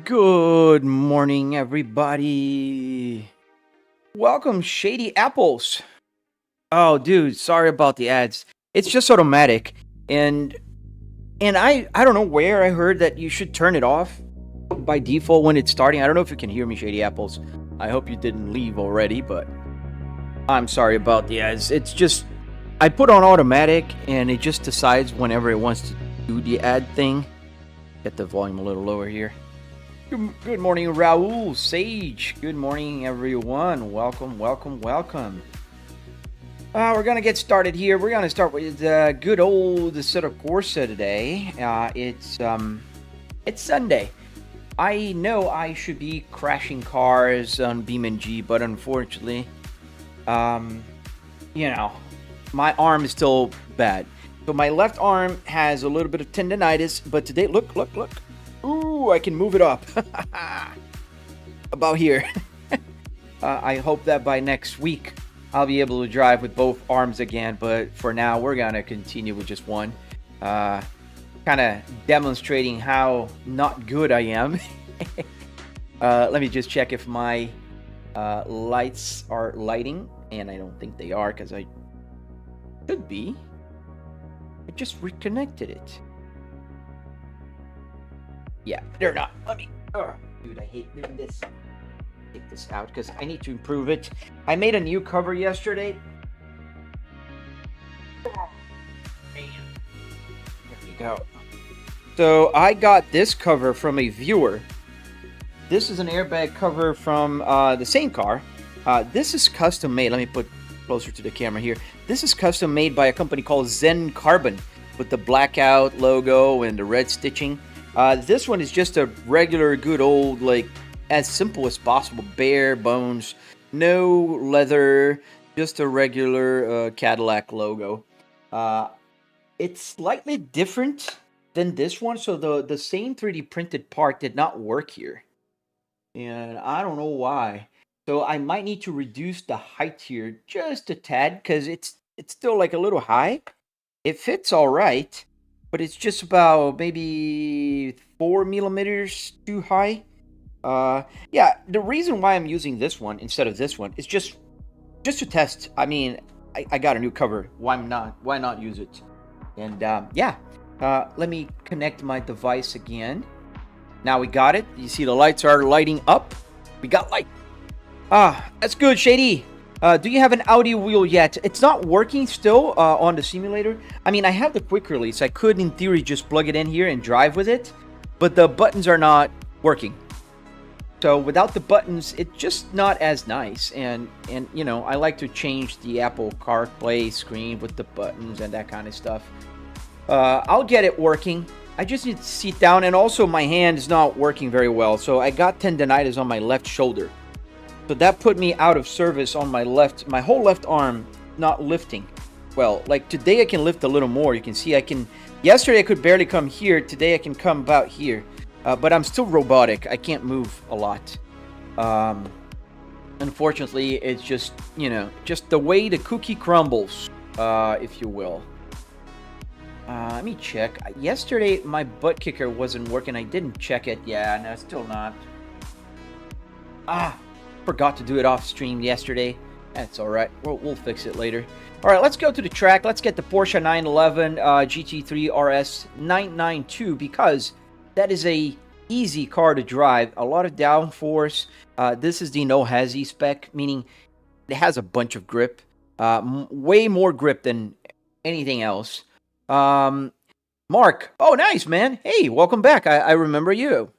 Good morning, everybody. Welcome, Shady Apples. Oh, dude, sorry about the ads. It's just automatic, and I don't know where I heard that you should turn it off by default when it's starting. I don't know if you can hear me, Shady Apples. I hope you didn't leave already, but I'm sorry about the ads. It's just I put on automatic, and it just decides whenever it wants to do the ad thing. Get the volume a little lower here. Good morning, Raul, Sage. Good morning, everyone. Welcome. We're going to get started here. We're going to start with good old Assetto Corsa today. It's Sunday. I know I should be crashing cars on BeamNG, but unfortunately, my arm is still bad. So my left arm has a little bit of tendonitis, but today, look. Ooh, I can move it up. About here. I hope that by next week I'll be able to drive with both arms again, but for now we're gonna continue with just one. Kind of demonstrating how not good I am. Let me just check if my lights are lighting, and I don't think they are because I should be. I just reconnected it. Yeah, they're not. Let me. Oh, dude, I hate doing this. Take this out because I need to improve it. I made a new cover yesterday. Oh, man. There we go. So I got this cover from a viewer. This is an airbag cover from the same car. This is custom made. Let me put closer to the camera here. This is custom made by a company called Zen Carbon with the blackout logo and the red stitching. This one is just a regular, good old, like, as simple as possible, bare bones, no leather, just a regular Cadillac logo. It's slightly different than this one, so the same 3D printed part did not work here. And I don't know why. So I might need to reduce the height here just a tad, because it's still like a little high. It fits all right, but it's just about maybe 4 millimeters too high. Yeah, the reason why I'm using this one instead of this one is just to test. I mean, I got a new cover. Why not use it? And let me connect my device again. Now we got it. You see the lights are lighting up. We got light. That's good, Shady. Do you have an audio wheel yet? It's not working still on the simulator. I mean, I have the quick release. I could, in theory, just plug it in here and drive with it. But the buttons are not working. So without the buttons, it's just not as nice. And I like to change the Apple CarPlay screen with the buttons and that kind of stuff. I'll get it working. I just need to sit down. And also, my hand is not working very well. So I got tendonitis on my left shoulder. So that put me out of service on my whole left arm not lifting. Well, like today I can lift a little more. You can see yesterday I could barely come here. Today I can come about here. But I'm still robotic. I can't move a lot. Unfortunately, it's just the way the cookie crumbles, if you will. Let me check. Yesterday my Buttkicker wasn't working. I didn't check it. Yeah, no, still not. Forgot to do it off stream yesterday. That's all right. We'll fix it later. All right, let's go to the track. Let's get the Porsche 911 GT3 RS 992 because that is a easy car to drive. A lot of downforce. This is the no hazy spec, meaning it has a bunch of grip. Way more grip than anything else. Mark. Oh, nice, man. Hey, welcome back. I remember you.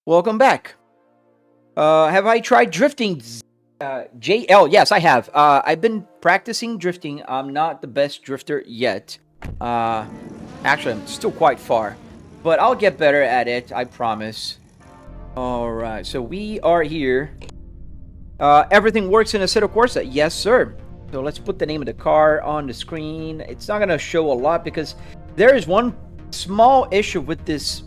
Welcome back. Have I tried drifting? JL, yes, I have. I've been practicing drifting. I'm not the best drifter yet. Actually, I'm still quite far. But I'll get better at it, I promise. Alright, so we are here. Everything works in Assetto Corsa. Yes, sir. So let's put the name of the car on the screen. It's not going to show a lot because there is one small issue with this.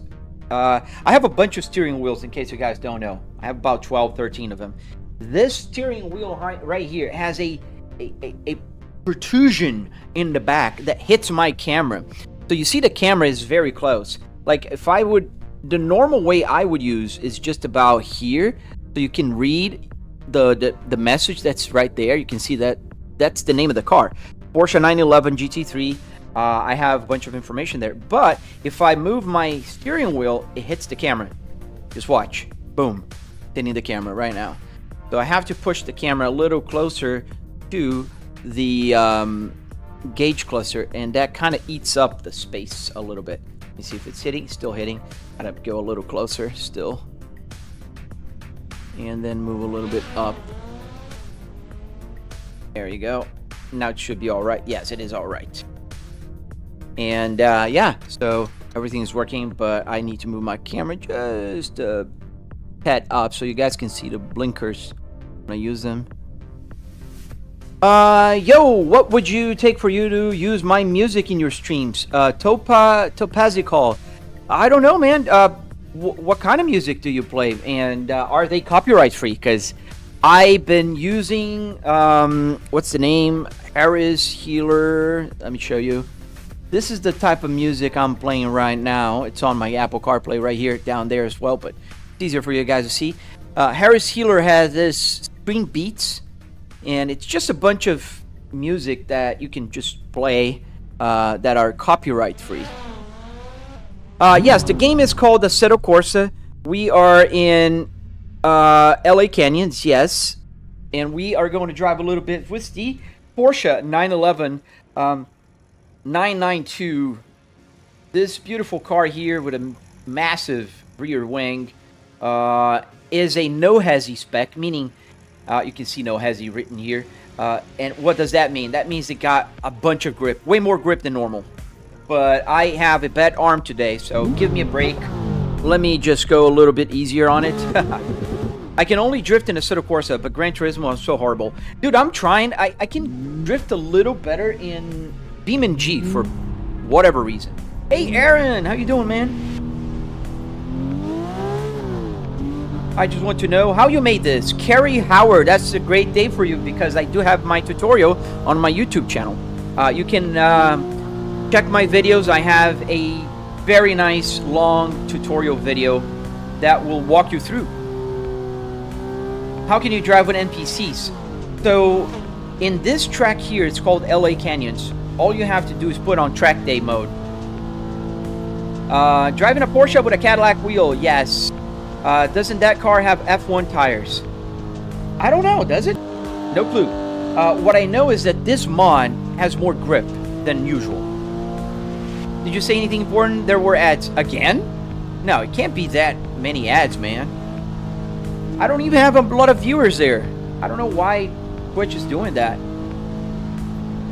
I have a bunch of steering wheels in case you guys don't know. I have about 12, 13 of them. This steering wheel right here has a protrusion in the back that hits my camera. So you see the camera is very close. Like if I would the normal way I would use is just about here, so you can read the message that's right there. You can see that that's the name of the car, Porsche 911 GT3. I have a bunch of information there, but if I move my steering wheel, it hits the camera. Just watch, boom, hitting the camera right now. So I have to push the camera a little closer to the gauge cluster, and that kind of eats up the space a little bit. Let me see if it's hitting. Still hitting. I'd have to go a little closer still, and then move a little bit up. There you go. Now it should be all right. Yes, it is all right. And yeah, so everything is working, but I need to move my camera just a pat up so you guys can see the blinkers when I use them. Yo, what would you take for you to use my music in your streams? Topazical. I don't know, man. What kind of music do you play? And are they copyright free? Because I've been using, what's the name? Harris Healer. Let me show you. This is the type of music I'm playing right now. It's on my Apple CarPlay right here, down there as well, but it's easier for you guys to see. Harris Healer has this Screen Beats, and it's just a bunch of music that you can just play that are copyright free. Yes, the game is called Assetto Corsa. We are in LA Canyons, yes, and we are going to drive a little bit with the Porsche 911 992. This beautiful car here with a massive rear wing is a no hezzy spec, meaning you can see no hezzy written here. And what does that mean? That means it got a bunch of grip, way more grip than normal. But I have a bad arm today, so give me a break. Let me just go a little bit easier on it. I can only drift in Assetto Corsa, but Gran Turismo is so horrible. Dude, I'm trying. I can drift a little better in Beam & G for whatever reason. Hey, Aaron, how you doing, man? I just want to know how you made this. Carrie Howard, that's a great day for you because I do have my tutorial on my YouTube channel. You can check my videos. I have a very nice long tutorial video that will walk you through. How can you drive with NPCs? So in this track here, it's called LA Canyons. All you have to do is put on track day mode. Driving a Porsche with a Cadillac wheel, yes. Doesn't that car have F1 tires? I don't know, does it? No clue. What I know is that this mod has more grip than usual. Did you say anything important? There were ads. Again? No, it can't be that many ads, man. I don't even have a lot of viewers there. I don't know why Twitch is doing that.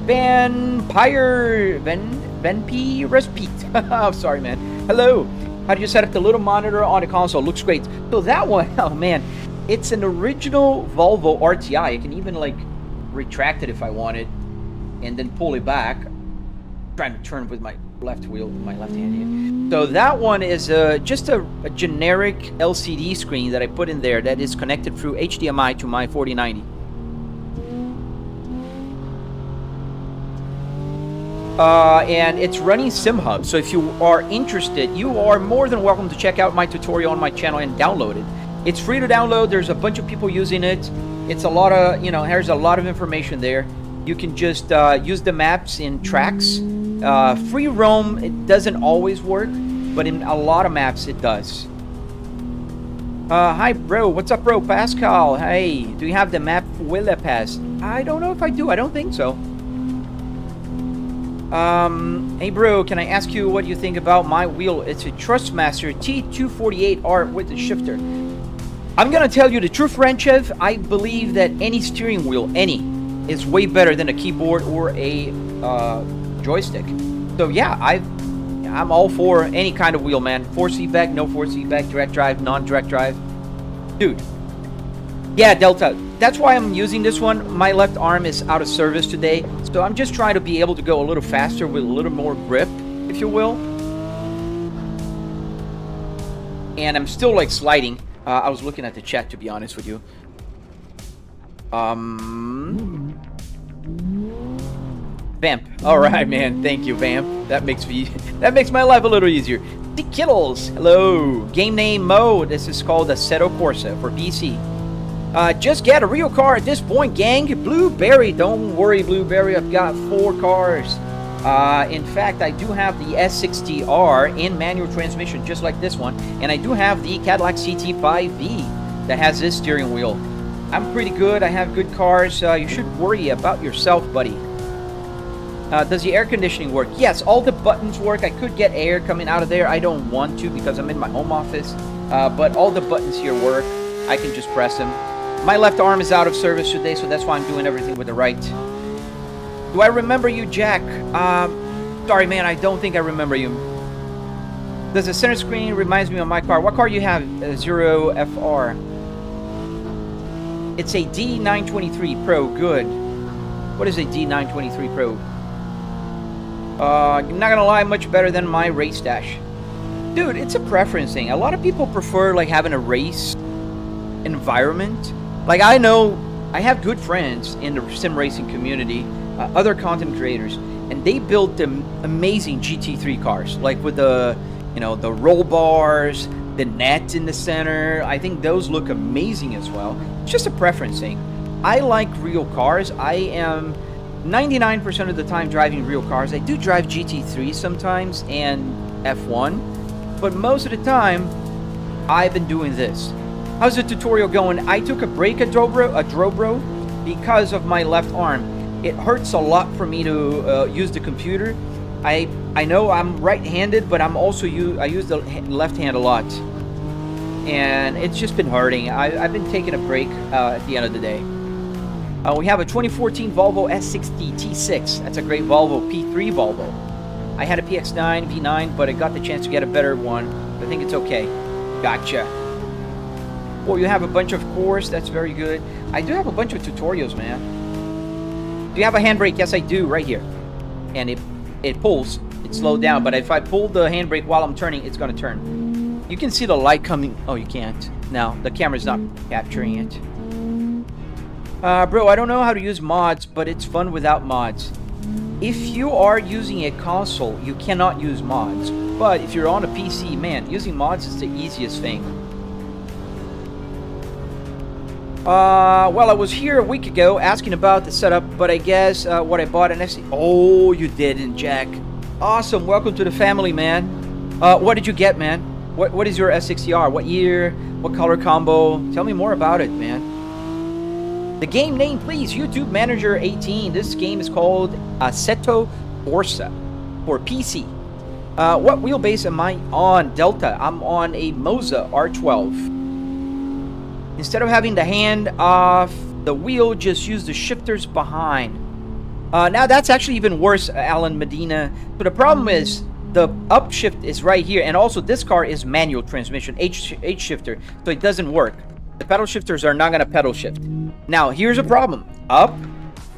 Vampire Repeat. I'm sorry, man. Hello. How do you set up the little monitor on the console? Looks great. So that one, oh man, it's an original Volvo RTI. I can even like retract it if I wanted, and then pull it back. I'm trying to turn with my left wheel, my left hand here. So that one is just a generic LCD screen that I put in there that is connected through HDMI to my 4090. And it's running SimHub. So if you are interested, you are more than welcome to check out my tutorial on my channel and download it. It's free to download. There's a bunch of people using it. It's a lot of, there's a lot of information there. You can just use the maps in tracks. Free roam, it doesn't always work, but in a lot of maps it does. Hi, bro. What's up, bro? Pascal. Hey, do you have the map Wheelbase? I don't know if I do. I don't think so. Hey bro, can I ask you what you think about my wheel? It's a Trustmaster T248R with a shifter. I'm gonna tell you the truth, Ranchev. I believe that any steering wheel, is way better than a keyboard or a joystick. So yeah, I'm all for any kind of wheel, man. Force feedback, no force feedback, direct drive, non-direct drive. Dude. Yeah, Delta. That's why I'm using this one. My left arm is out of service today, so I'm just trying to be able to go a little faster with a little more grip, if you will. And I'm still like sliding. I was looking at the chat, to be honest with you. Vamp. All right, man. Thank you, Vamp. That makes my life a little easier. The Kittles, hello. Game name Mo. This is called Assetto Corsa for PC. Just get a real car at this point, gang. Blueberry, don't worry, Blueberry. I've got 4 cars. In fact, I do have the S60R in manual transmission, just like this one. And I do have the Cadillac CT5V that has this steering wheel. I'm pretty good. I have good cars. You should worry about yourself, buddy. Does the air conditioning work? Yes, all the buttons work. I could get air coming out of there. I don't want to because I'm in my home office. But all the buttons here work. I can just press them. My left arm is out of service today, so that's why I'm doing everything with the right. Do I remember you, Jack? Sorry, man, I don't think I remember you. Does the center screen reminds me of my car? What car you have? 0FR. It's a D923 Pro. Good. What is a D923 Pro? I'm not gonna lie, much better than my race dash. Dude, it's a preference thing. A lot of people prefer like having a race environment. Like, I know I have good friends in the sim racing community, other content creators, and they built them amazing GT3 cars, like with the, you know, the roll bars, the net in the center. I think those look amazing as well. It's just a preference thing. I like real cars. I am 99% of the time driving real cars. I do drive GT3 sometimes and F1, but most of the time I've been doing this. How's the tutorial going? I took a break at Drobro because of my left arm. It hurts a lot for me to use the computer. I know I'm right-handed, but I'm also I use the left hand a lot, and it's just been hurting. I've been taking a break at the end of the day. We have a 2014 Volvo S60 T6. That's a great Volvo, P3 Volvo. I had a PX9 V9, but I got the chance to get a better one. I think it's okay. Gotcha. Well, you have a bunch of cores. That's very good. I do have a bunch of tutorials, man. Do you have a handbrake? Yes, I do, right here. And it pulls. It slowed down, but if I pull the handbrake while I'm turning, it's going to turn. You can see the light coming. Oh, you can't. No, the camera's not capturing it. Bro, I don't know how to use mods, but it's fun without mods. If you are using a console, you cannot use mods. But if you're on a PC, man, using mods is the easiest thing. Well, I was here a week ago asking about the setup, but I guess what I bought an S60. Oh, you didn't, Jack. Awesome. Welcome to the family, man. What did you get, man? What is your S60R? What year? What color combo? Tell me more about it, man. The game name, please. YouTube Manager 18. This game is called Assetto Corsa for PC. What wheelbase am I on? Delta. I'm on a Moza R12. Instead of having the hand off the wheel, just use the shifters behind. Now that's actually even worse, Alan Medina. But the problem is the upshift is right here, and also this car is manual transmission, H shifter, so it doesn't work. The pedal shifters are not going to pedal shift. Now here's a problem: up,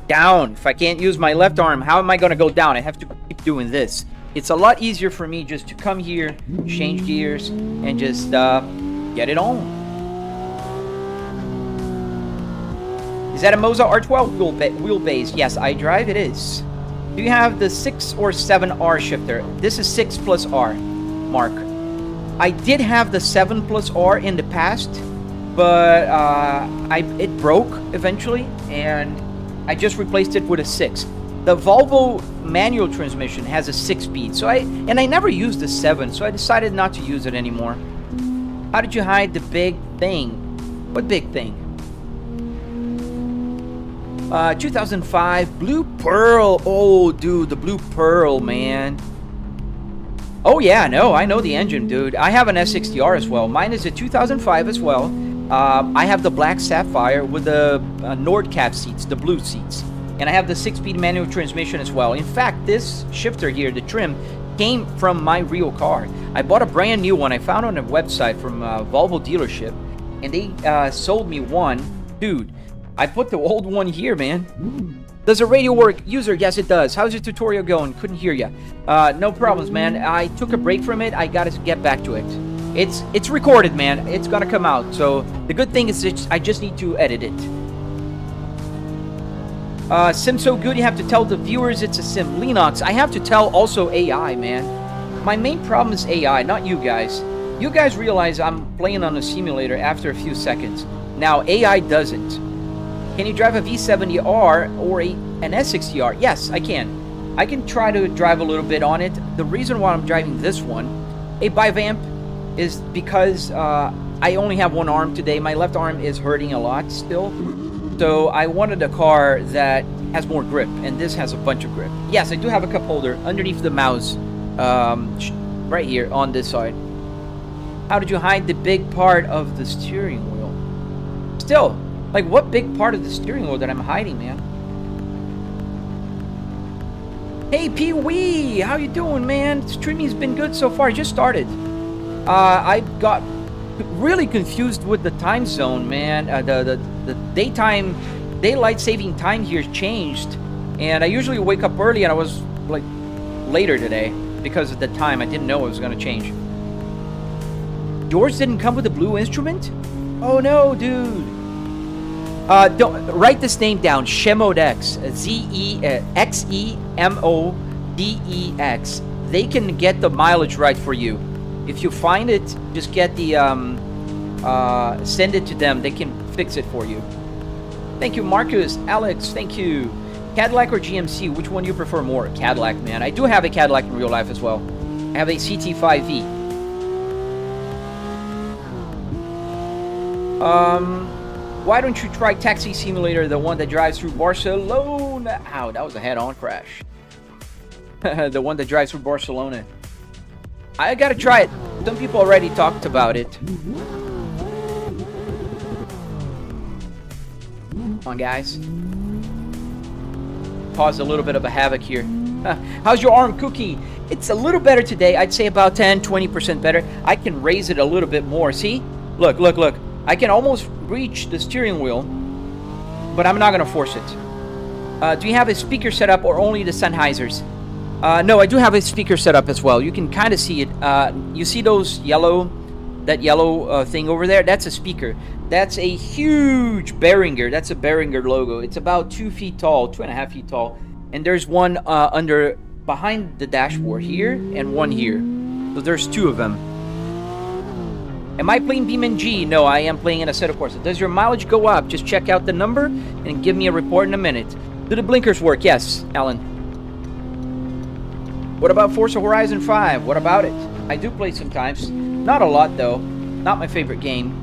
down. If I can't use my left arm, how am I going to go down? I have to keep doing this. It's a lot easier for me just to come here, change gears, and just get it on. Is that a Moza R12 wheelbase? Yes, I drive. It is. Do you have the 6 or 7R shifter? This is 6 plus R, Mark. I did have the 7 plus R in the past, but it broke eventually, and I just replaced it with a 6. The Volvo manual transmission has a 6-speed, so I never used the 7, so I decided not to use it anymore. How did you hide the big thing? What big thing? 2005 Blue Pearl. Oh, dude, the Blue Pearl, man. Oh, yeah, no, I know the engine, dude. I have an S60R as well. Mine is a 2005 as well. I have the black Sapphire with the Nordcap seats, the blue seats. And I have the 6-speed manual transmission as well. In fact, this shifter here, the trim, came from my real car. I bought a brand new one. I found on a website from a Volvo dealership, and they sold me one. Dude, I put the old one here, man. Does the radio work? User, yes it does. How's your tutorial going? Couldn't hear ya. No problems, man. I took a break from it. I gotta get back to it. It's recorded, man. It's gonna come out. So the good thing is I just need to edit it. Sim so good you have to tell the viewers it's a sim. Linux, I have to tell also AI, man. My main problem is AI, not you guys. You guys realize I'm playing on a simulator after a few seconds. Now, AI doesn't. Can you drive a V70R or an S60R? Yes, I can. I can try to drive a little bit on it. The reason why I'm driving this one, a bivamp, is because I only have one arm today. My left arm is hurting a lot still. So I wanted a car that has more grip, and this has a bunch of grip. Yes, I do have a cup holder underneath the mouse, right here on this side. How did you hide the big part of the steering wheel? Still, like, what big part of the steering wheel that I'm hiding, man? Hey, Pee-wee! How you doing, man? Streaming's been good so far. I just started. I got really confused with the time zone, man. The daylight saving time here changed, and I usually wake up early, and I was like later today because of the time. I didn't know it was gonna change. Yours didn't come with a blue instrument? Oh no, dude. Don't write this name down. Shemodex, Xemodex. They can get the mileage right for you. If you find it, just get the send it to them. They can fix it for you. Thank you, Marcus. Alex, thank you. Cadillac or GMC? Which one do you prefer more? Cadillac, man. I do have a Cadillac in real life as well. I have a CT5V. Why don't you try Taxi Simulator, the one that drives through Barcelona? Ow, that was a head-on crash. The one that drives through Barcelona. I gotta try it. Some people already talked about it. Come on, guys. Cause a little bit of a havoc here. How's your arm cookie? It's a little better today. I'd say about 10-20% better. I can raise it a little bit more. See? Look, look, look. I can almost reach the steering wheel, but I'm not going to force it. Do you have a speaker setup or only the Sennheisers? No, I do have a speaker setup as well. You can kind of see it. You see those that yellow thing over there? That's a speaker. That's a huge Behringer. That's a Behringer logo. It's about 2 feet tall, 2.5 feet tall. And there's one behind the dashboard here and one here. So there's 2 of them. Am I playing BeamNG? No, I am playing in Assetto Corsa. Does your mileage go up? Just check out the number and give me a report in a minute. Do the blinkers work? Yes, Alan. What about Forza Horizon 5? What about it? I do play sometimes. Not a lot, though. Not my favorite game.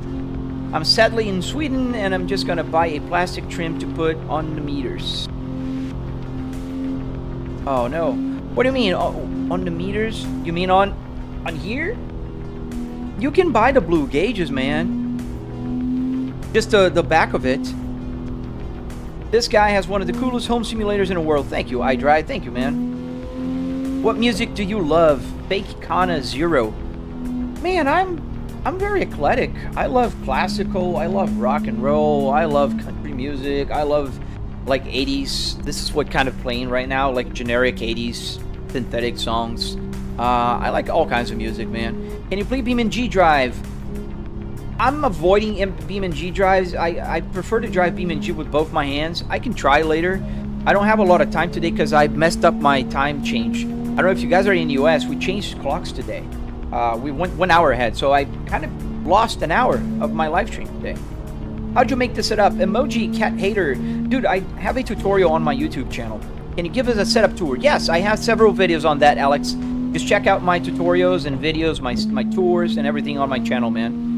I'm sadly in Sweden, and I'm just gonna buy a plastic trim to put on the meters. Oh, no. What do you mean? Oh, on the meters? You mean on here? You can buy the blue gauges, man. Just the back of it. This guy has one of the coolest home simulators in the world. Thank you, iDrive. Thank you, man. What music do you love? Fake Kana Zero. Man, I'm very eclectic. I love classical. I love rock and roll. I love country music. I love like 80s. This is what kind of playing right now, like generic 80s synthetic songs. I like all kinds of music, man. Can you play BeamNG Drive? I'm avoiding BeamNG drives. I prefer to drive BeamNG with both my hands. I can try later. I don't have a lot of time today because I messed up my time change. I don't know if you guys are in the US. We changed clocks today. We went 1 hour ahead, so I kind of lost an hour of my live stream today. How'd you make this setup? Emoji Cat Hater. Dude, I have a tutorial on my YouTube channel. Can you give us a setup tour? Yes, I have several videos on that, Alex. Just check out my tutorials and videos, my tours and everything on my channel, man.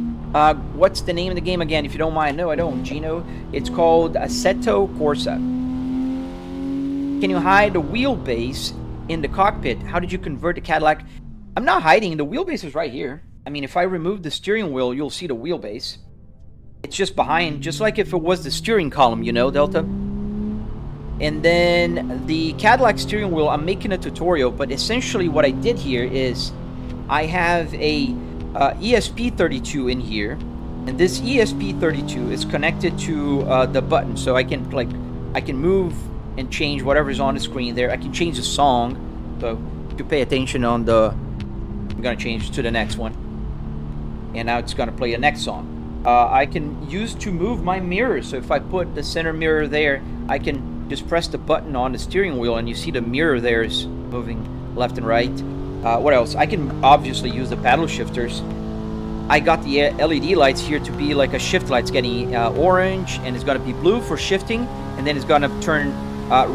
What's the name of the game again, if you don't mind? No, I don't, Gino. It's called Assetto Corsa. Can you hide the wheelbase in the cockpit? How did you convert the Cadillac? I'm not hiding. The wheelbase is right here. I mean, if I remove the steering wheel, you'll see the wheelbase. It's just behind, just like if it was the steering column, you know, Delta? And then the Cadillac steering wheel, I'm making a tutorial, but essentially what I did here is I have a ESP32 in here, and this ESP32 is connected to the button, so I can move and change whatever's on the screen there. I can change the song, so if you pay attention on I'm gonna change to the next one, and now it's gonna play the next song. I can use to move my mirror, so if I put the center mirror there, I can just press the button on the steering wheel and you see the mirror there is moving left and right. What else? I can obviously use the paddle shifters. I got the LED lights here to be like a shift light. It's getting orange, and it's going to be blue for shifting, and then it's going to turn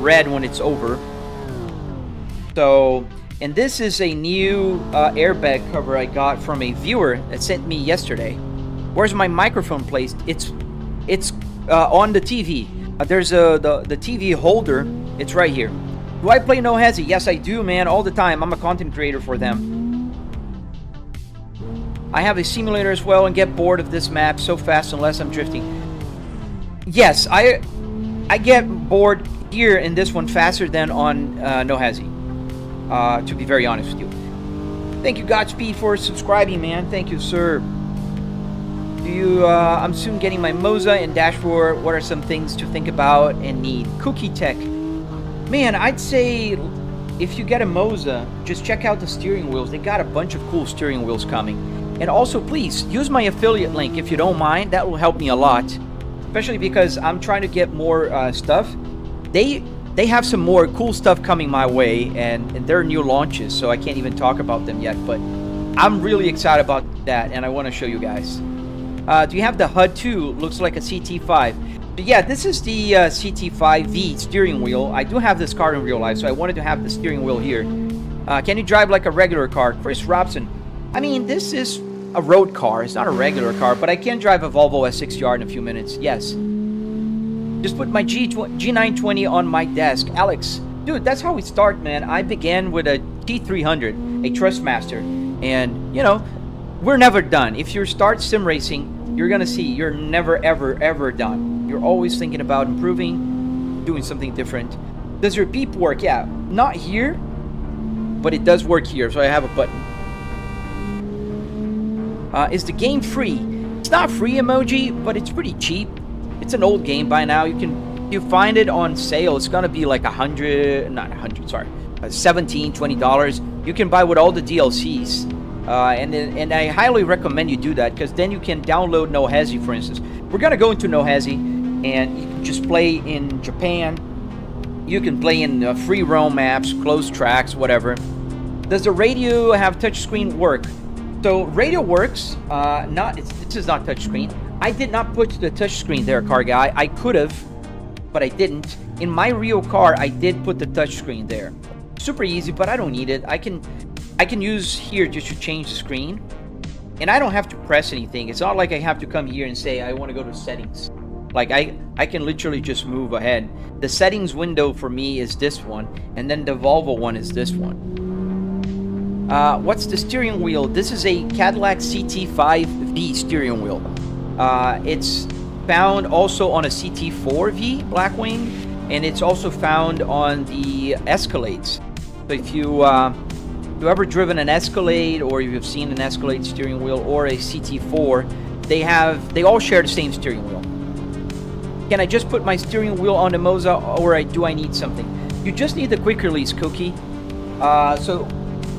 red when it's over. So, and this is a new airbag cover I got from a viewer that sent me yesterday. Where's my microphone placed? It's on the TV. There's the TV holder. It's right here. Do I play No Hezi? Yes, I do, man, all the time. I'm a content creator for them. I have a simulator as well and get bored of this map so fast unless I'm drifting. Yes, I get bored here in this one faster than on No Hezi. To be very honest with you. Thank you, Godspeed, for subscribing, man. Thank you, sir. I'm soon getting my Moza and dashboard. What are some things to think about and need? Cookie Tech. Man, I'd say if you get a Moza, just check out the steering wheels. They got a bunch of cool steering wheels coming. And also, please, use my affiliate link if you don't mind. That will help me a lot. Especially because I'm trying to get more stuff. They have some more cool stuff coming my way. And they're new launches, so I can't even talk about them yet. But I'm really excited about that, and I want to show you guys. Do you have the HUD too? Looks like a CT5. But yeah, this is the CT5V steering wheel. I do have this car in real life, so I wanted to have the steering wheel here. Can you drive like a regular car? Chris Robson. I mean, this is a road car. It's not a regular car, but I can drive a Volvo S60R in a few minutes. Yes. Just put my G920 on my desk. Alex, dude, that's how we start, man. I began with a T300, a Trustmaster, and you know, we're never done. If you start sim racing, you're gonna see you're never ever done. You're always thinking about improving, doing something different. Does your beep work? Yeah, not here, but it does work here. So I have a button. Is the game free? It's not free, emoji, but it's pretty cheap. It's an old game by now. You find it on sale. It's gonna be like $17, $20. You can buy with all the DLCs. And I highly recommend you do that, because then you can download No Hezi, for instance. We're gonna go into No Hezi, and you can just play in Japan. You can play in free roam maps, closed tracks, whatever. Does the radio have touchscreen work? So radio works. This is not touchscreen. I did not put the touchscreen there, car guy. I could have, but I didn't. In my real car, I did put the touchscreen there. Super easy, but I don't need it. I can use here just to change the screen, and I don't have to press anything. It's not like I have to come here and say I want to go to settings. Like I can literally just move ahead. The settings window for me is this one, and then the Volvo one is this one. What's the steering wheel? This is a Cadillac CT5V steering wheel. It's found also on a CT4V Blackwing, and it's also found on the Escalades. So if you ever driven an Escalade, or you've seen an Escalade steering wheel or a CT4, they all share the same steering wheel. Can I just put my steering wheel on the Moza, or do I need something? You just need the quick release cookie. So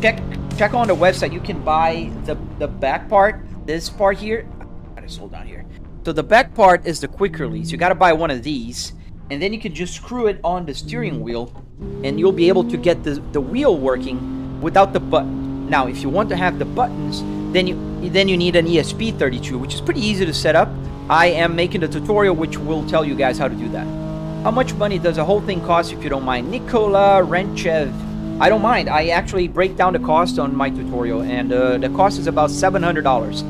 check on the website. You can buy the back part, this part here. I gotta hold down here. So the back part is the quick release. You gotta buy one of these, and then you can just screw it on the steering wheel, and you'll be able to get the wheel working without the button. Now, if you want to have the buttons, then you need an ESP32, which is pretty easy to set up. I am making a tutorial which will tell you guys how to do that. How much money does the whole thing cost, if you don't mind? Nikola Renchev. I don't mind. I actually break down the cost on my tutorial, and the cost is about $700.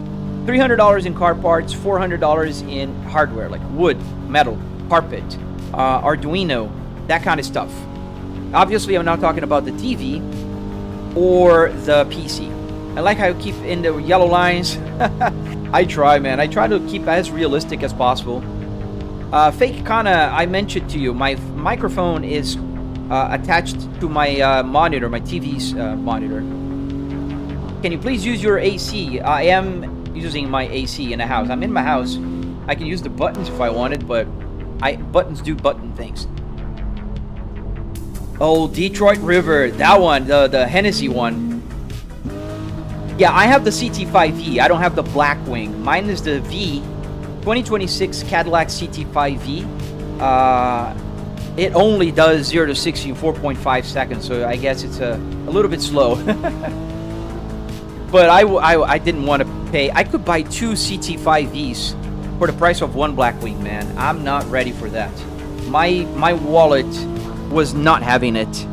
$300 in car parts, $400 in hardware, like wood, metal, carpet, Arduino, that kind of stuff. Obviously, I'm not talking about the TV or the PC. I like how you keep in the yellow lines. I try, man. I try to keep as realistic as possible. Fake Kana, I mentioned to you, my microphone is attached to my monitor, my TV's monitor. Can you please use your AC? I am using my AC in the house. I'm in my house. I can use the buttons if I wanted, but buttons do button things. Oh, Detroit River, that one, the Hennessy one. Yeah, I have the CT5V. I don't have the Blackwing. Mine is the V, 2026 Cadillac CT5V. It only does 0 to 60 in 4.5 seconds, so I guess it's a little bit slow. But I didn't want to pay. I could buy 2 CT5Vs for the price of 1 Blackwing, man. I'm not ready for that. My wallet was not having it.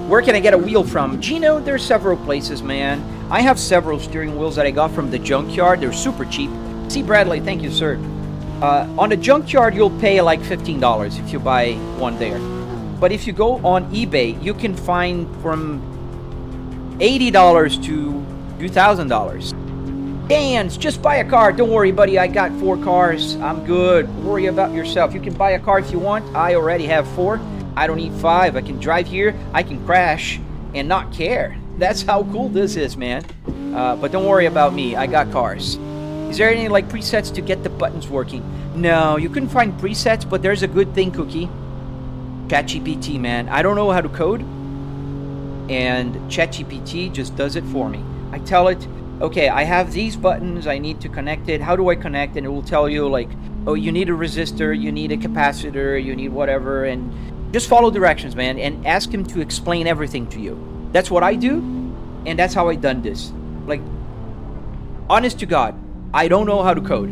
Where can I get a wheel from? Gino, there's several places, man. I have several steering wheels that I got from the Junkyard. They're super cheap. See, Bradley, thank you, sir. On the Junkyard, you'll pay like $15 if you buy one there. But if you go on eBay, you can find from $80 to $2,000. Dan's, just buy a car. Don't worry, buddy. I got 4 cars. I'm good. Don't worry about yourself. You can buy a car if you want. I already have 4. I don't need 5. I can drive here. I can crash and not care. That's how cool this is, man. But don't worry about me. I got cars. Is there any like presets to get the buttons working? No, you couldn't find presets, but there's a good thing, Cookie. ChatGPT, man. I don't know how to code, and ChatGPT just does it for me. I tell it, okay, I have these buttons, I need to connect it. How do I connect? And it will tell you like, oh, you need a resistor, you need a capacitor, you need whatever, and just follow directions, man, and ask him to explain everything to you. That's what I do, and that's how I done this. Like, honest to God, I don't know how to code.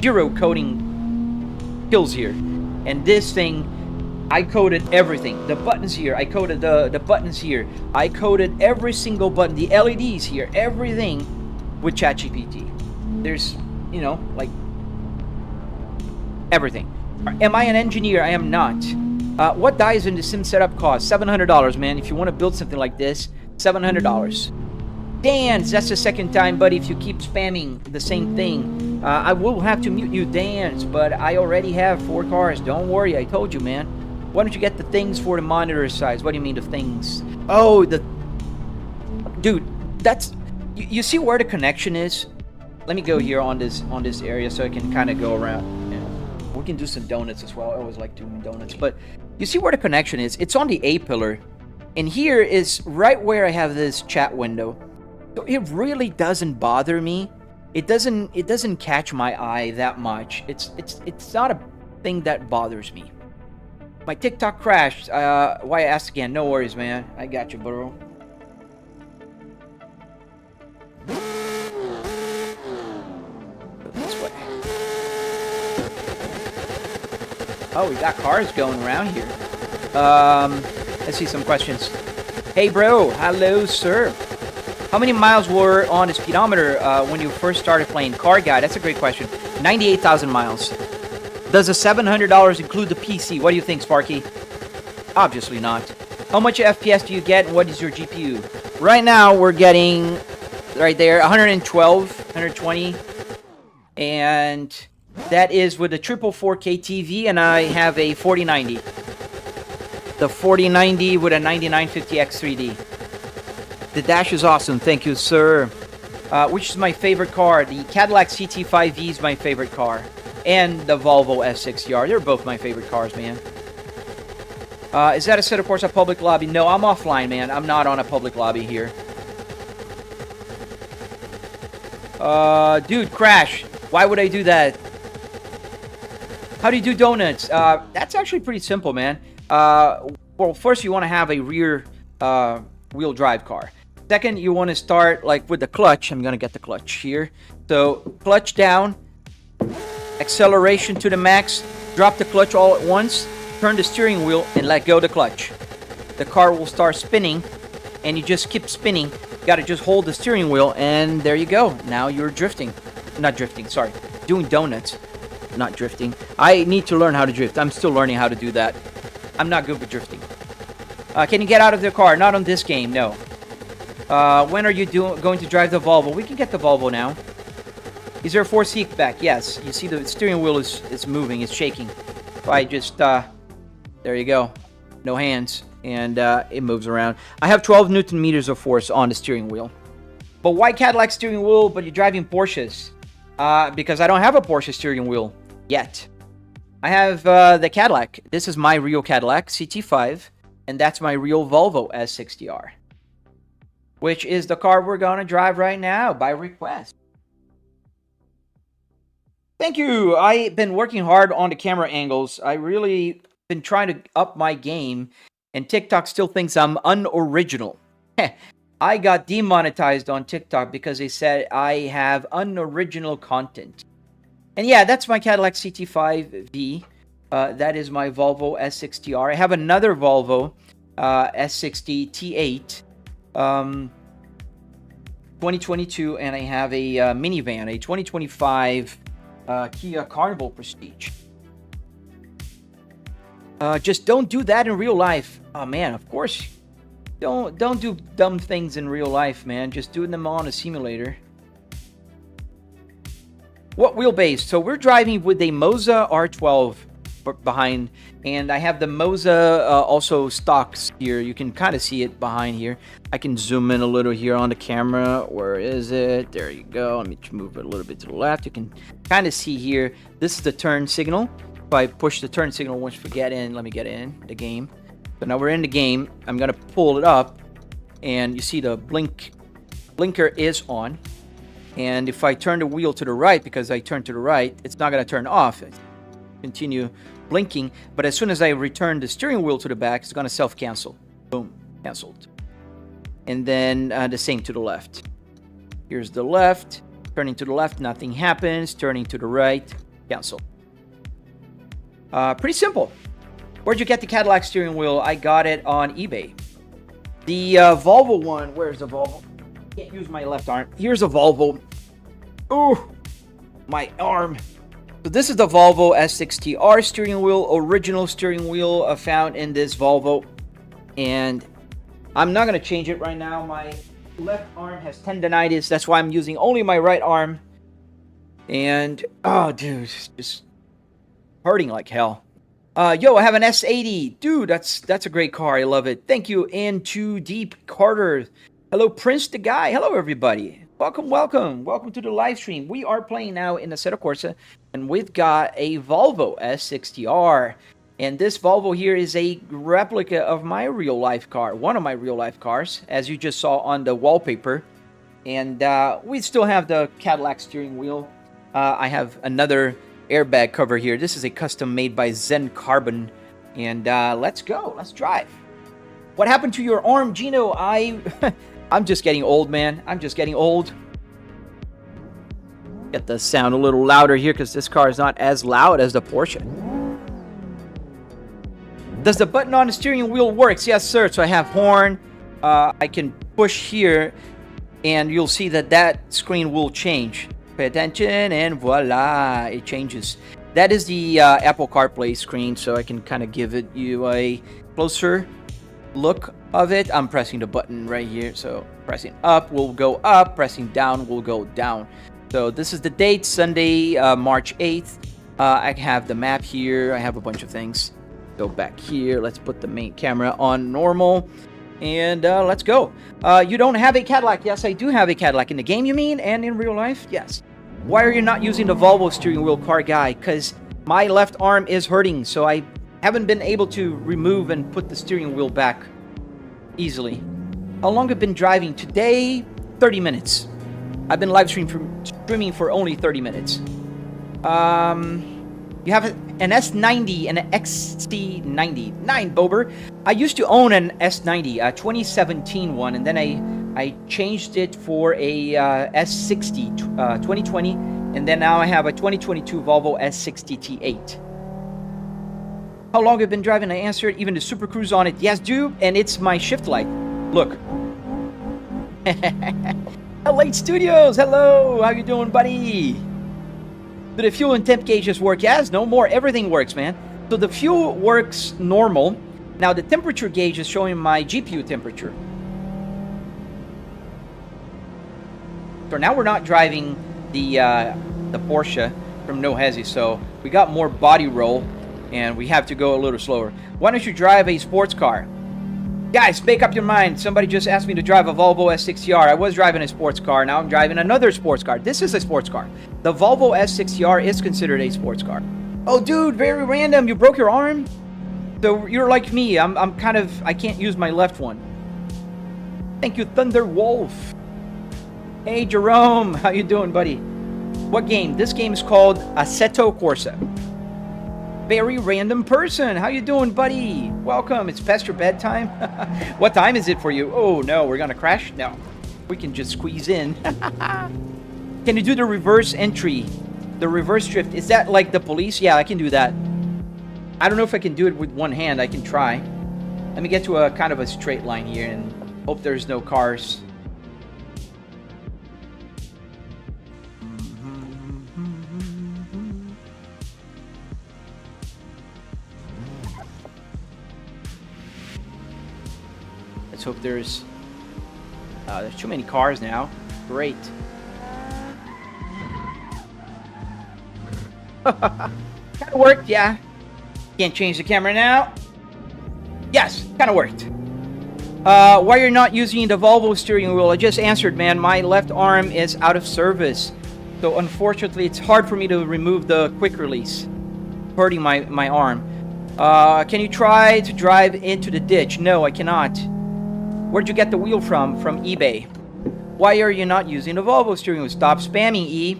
0 coding skills here. And this thing, I coded everything. The buttons here, I coded the buttons here. I coded every single button, the LEDs here, everything with ChatGPT. There's, you know, like, everything. Am I an engineer? I am not. What dies in the sim setup cost? $700, man. If you want to build something like this, $700. Dan's, that's the second time, buddy. If you keep spamming the same thing, I will have to mute you, Dan's, but I already have 4 cars. Don't worry, I told you, man. Why don't you get the things for the monitor size? What do you mean the things? Oh, the... Dude, that's... You see where the connection is? Let me go here on this area so I can kind of go around. Yeah. We can do some donuts as well. I always like doing donuts. But you see where the connection is? It's on the A-pillar. And here is right where I have this chat window. So it really doesn't bother me. It doesn't catch my eye that much. It's not a thing that bothers me. My TikTok crashed. Why ask again? No worries, man. I got you, bro. This way. Oh, we got cars going around here. Let's see some questions. Hey, bro. Hello, sir. How many miles were on the speedometer when you first started playing Car Guy? That's a great question. 98,000 miles. Does the $700 include the PC? What do you think, Sparky? Obviously not. How much FPS do you get, and what is your GPU? Right now, we're getting, right there, 112, 120. And that is with a triple 4K TV, and I have a 4090. The 4090 with a 9950X 3D. The dash is awesome. Thank you, sir. Which is my favorite car? The Cadillac CT5V is my favorite car. And the Volvo S60R. They're both my favorite cars, man. Is that a set of course a public lobby? No, I'm offline, man. I'm not on a public lobby here. Dude, crash. Why would I do that? How do you do donuts? That's actually pretty simple, man. Well, first you want to have a rear wheel drive car. Second, you want to start like with the clutch. I'm gonna get the clutch here. So clutch down, acceleration to the max, drop the clutch all at once, turn the steering wheel and let go the clutch. The car will start spinning and you just keep spinning. You gotta just hold the steering wheel and there you go. Now you're drifting. Not drifting, sorry. Doing donuts. Not drifting. I need to learn how to drift. I'm still learning how to do that. I'm not good with drifting. Can you get out of the car? Not on this game, no. When are you going to drive the Volvo? We can get the Volvo now. Is there a 4-seat back? Yes. You see the steering wheel is moving, it's shaking. If I just, there you go. No hands. And it moves around. I have 12 Newton meters of force on the steering wheel. But why Cadillac steering wheel, but you're driving Porsches? Because I don't have a Porsche steering wheel yet. I have the Cadillac. This is my real Cadillac CT5. And that's my real Volvo S60R. Which is the car we're going to drive right now by request. Thank you. I've been working hard on the camera angles. I really been trying to up my game. And TikTok still thinks I'm unoriginal. I got demonetized on TikTok because they said I have unoriginal content. And yeah, that's my Cadillac CT5V. That is my Volvo S60R. I have another Volvo S60 T8 2022, and I have a minivan, a 2025 Kia Carnival Prestige. Just don't do that in real life. Oh man, of course. Don't do dumb things in real life, man. Just do them on a simulator. What wheelbase? So we're driving with a Moza R12 behind, and I have the Moza also stocks here. You can kind of see it behind here. I can zoom in a little here on the camera. Where is it? There you go. Let me move it a little bit to the left. You can kind of see here. This is the turn signal. If I push the turn signal once we get in, let me get in the game. So now we're in the game. I'm gonna pull it up, and you see the blinker is on. And if I turn the wheel to the right, because I turn to the right, it's not gonna turn off. It's continue blinking, but as soon as I return the steering wheel to the back, it's gonna self-cancel. Boom, canceled. And then the same to the left. Here's the left. Turning to the left, nothing happens. Turning to the right, cancel. Pretty simple. Where'd you get the Cadillac steering wheel? I got it on eBay. The Volvo one, where's the Volvo? Can't use my left arm. Here's a Volvo. Oh, my arm. So this is the Volvo S60R steering wheel, original steering wheel found in this Volvo. And I'm not going to change it right now. My left arm has tendonitis. That's why I'm using only my right arm. And, oh, dude, it's just hurting like hell. Yo, I have an S80. Dude, that's a great car. I love it. Thank you, Into Deep Carter. Hello, Prince the Guy. Hello, everybody. Welcome to the live stream. We are playing now in the Assetto Corsa, and we've got a Volvo S60R. And this Volvo here is a replica of my real-life car, one of my real-life cars, as you just saw on the wallpaper. And we still have the Cadillac steering wheel. I have another airbag cover here. This is a custom made by Zen Carbon. And let's go. Let's drive. What happened to your arm, Gino? I'm just getting old, man. I'm just getting old. Get the sound a little louder here because this car is not as loud as the Porsche. Does the button on the steering wheel works? Yes, sir. So I have horn. I can push here, and you'll see that screen will change. Pay attention, and voila, it changes. That is the Apple CarPlay screen, so I can kind of give you a closer look of it. I'm pressing the button right here, so pressing up will go up, pressing down will go down. So this is the date, Sunday, March 8th. I have the map here. I have a bunch of things. Go back here. Let's put the main camera on normal, and let's go. You don't have a Cadillac? Yes, I do have a Cadillac. In the game, you mean? And in real life? Yes. Why are you not using the Volvo steering wheel, car guy? Because my left arm is hurting, so I haven't been able to remove and put the steering wheel back easily. How long have you been driving? Today, 30 minutes. I've been live streaming for only 30 minutes. You have an S90 and an XC90. 9, Bober. I used to own an S90, a 2017 one, and then I changed it for a S60 2020, and then now I have a 2022 Volvo S60 T8. How long have you been driving? I answered. Even the Super Cruise on it. Yes, dude. And it's my shift light. Look. Late Studios. Hello. How you doing, buddy? Do the fuel and temp gauges work? Yes. No more. Everything works, man. So the fuel works normal. Now the temperature gauge is showing my GPU temperature. So now we're not driving the Porsche from No Hezzy, so we got more body roll, and we have to go a little slower. Why don't you drive a sports car? Guys, make up your mind. Somebody just asked me to drive a Volvo S60R. I was driving a sports car. Now I'm driving another sports car. This is a sports car. The Volvo S60R is considered a sports car. Oh, dude, very random. You broke your arm? So you're like me. I'm kind of... I can't use my left one. Thank you, Thunder Wolf. Hey, Jerome. How you doing, buddy? What game? This game is called Assetto Corsa. very random person. How you doing, buddy? Welcome. It's past your bedtime. What time is it for you? Oh, no. We're going to crash? No. We can just squeeze in. Can you do the reverse entry? The reverse drift. Is that like the police? Yeah, I can do that. I don't know if I can do it with one hand. I can try. Let me get to a kind of a straight line here and hope there's no cars. Let's hope there's too many cars now. Great. Kind of worked, yeah. Can't change the camera now. Yes, kind of worked. Why you're not using the Volvo steering wheel? I just answered, man. My left arm is out of service. So unfortunately, it's hard for me to remove the quick release. Hurting my arm. Can you try to drive into the ditch? No, I cannot. Where'd you get the wheel from? From eBay. Why are you not using the Volvo steering wheel? Stop spamming, E.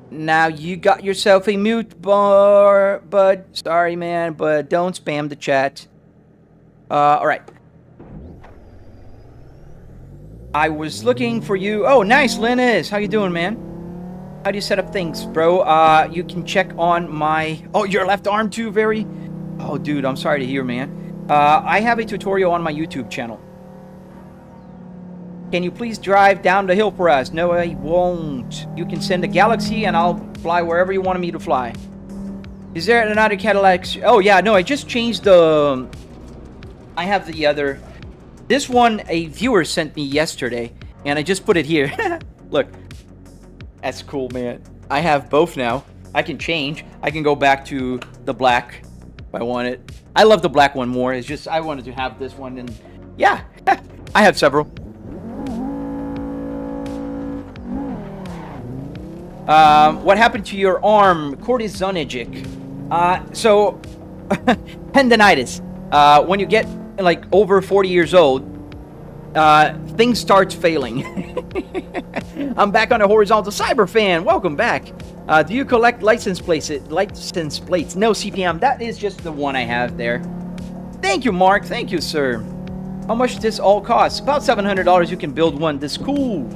Now you got yourself a mute bar, bud. Sorry, man, but don't spam the chat. Alright. I was looking for you. Oh, nice, Linus. How you doing, man? How do you set up things, bro? You can check on my... Oh, your left arm too, very... Oh, dude, I'm sorry to hear, man. I have a tutorial on my YouTube channel. Can you please drive down the hill for us? No, I won't. You can send a Galaxy and I'll fly wherever you wanted me to fly. Is there another Cadillac? Oh, yeah, no, I just changed the... I have the other... This one a viewer sent me yesterday, and I just put it here. Look. That's cool, man. I have both now. I can change. I can go back to the black if I want it. I love the black one more. It's just I wanted to have this one, and yeah. I have several. What happened to your arm? Cortisonigic. So, tendinitis. When you get like over 40 years old, things start failing. I'm back on the horizontal cyber fan. Welcome back. Do you collect license plates? No, CPM. That is just the one I have there. Thank you, Mark. Thank you, sir. How much does this all cost? About $700. You can build one. This cool.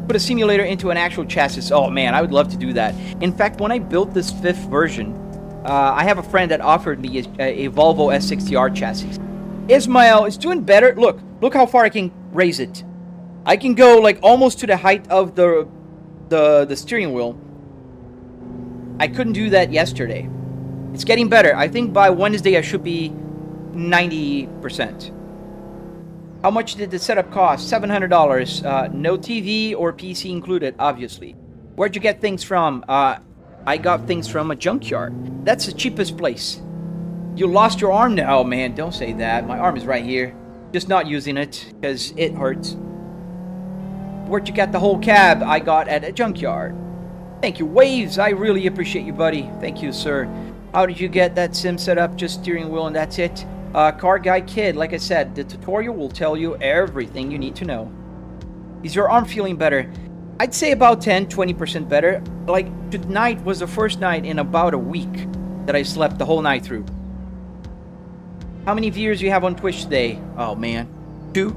Put a simulator into an actual chassis. Oh man, I would love to do that. In fact, when I built this 5th version, I have a friend that offered me a Volvo S60R chassis. Ismail is doing better. Look how far I can raise it. I can go like almost to the height of the steering wheel. I couldn't do that yesterday. It's getting better. I think by Wednesday I should be 90%. How much did the setup cost? $700. No TV or PC included, obviously. Where'd you get things from? I got things from a junkyard. That's the cheapest place. You lost your arm now? Oh man, don't say that. My arm is right here. Just not using it because it hurts. Where'd you get the whole cab? I got at a junkyard. Thank you, Waves. I really appreciate you, buddy. Thank you, sir. How did you get that sim set up? Just steering wheel and that's it? Car Guy Kid, like I said, the tutorial will tell you everything you need to know. Is your arm feeling better? I'd say about 10-20% better. Like, tonight was the first night in about a week that I slept the whole night through. How many viewers do you have on Twitch today? Oh, man. 2?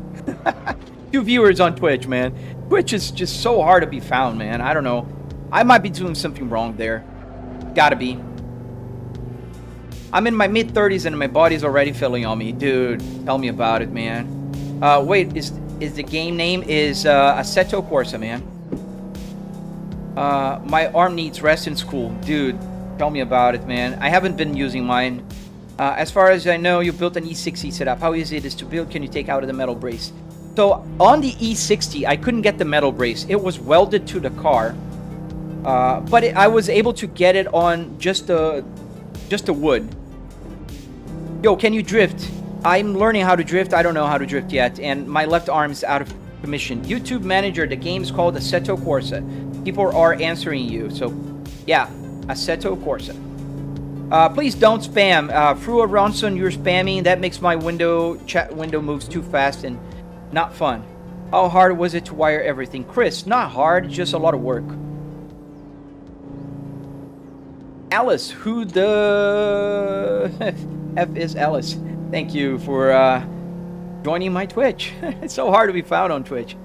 2 viewers on Twitch, man. Twitch is just so hard to be found, man. I don't know. I might be doing something wrong there. Gotta be. I'm in my mid-30s and my body's already failing on me. Dude, tell me about it, man. Wait, is the game name is Assetto Corsa, man. My arm needs rest in school. Dude, tell me about it, man. I haven't been using mine. As far as I know, you built an E60 setup. How easy it is to build? Can you take out of the metal brace? So, on the E60, I couldn't get the metal brace. It was welded to the car. But I was able to get it on just the wood. Yo, can you drift? I'm learning how to drift. I don't know how to drift yet, and my left arm is out of commission. YouTube manager, the game is called Assetto Corsa. People are answering you, so yeah, Assetto Corsa. Please don't spam. Frua Ronson, you're spamming. That makes my chat window moves too fast and not fun. How hard was it to wire everything? Chris, not hard, just a lot of work. Alice. Who the F is Alice? Thank you for joining my Twitch. It's so hard to be found on Twitch.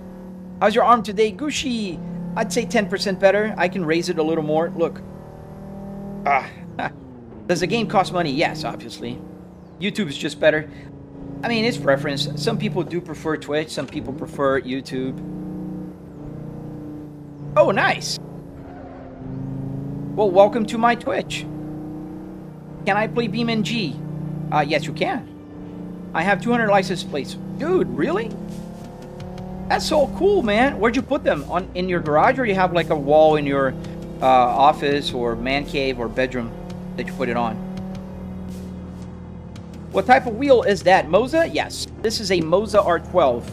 How's your arm today, Gushi? I'd say 10% better. I can raise it a little more. Look. Does the game cost money? Yes, obviously. YouTube is just better. I mean, it's preference. Some people do prefer Twitch. Some people prefer YouTube. Oh, nice. Well, welcome to my Twitch. Can I play BeamNG? Yes, you can. I have 200 license plates. Dude, really? That's so cool, man. Where'd you put them? In your garage, or you have like a wall in your office or man cave or bedroom that you put it on? What type of wheel is that? Moza? Yes. This is a Moza R12.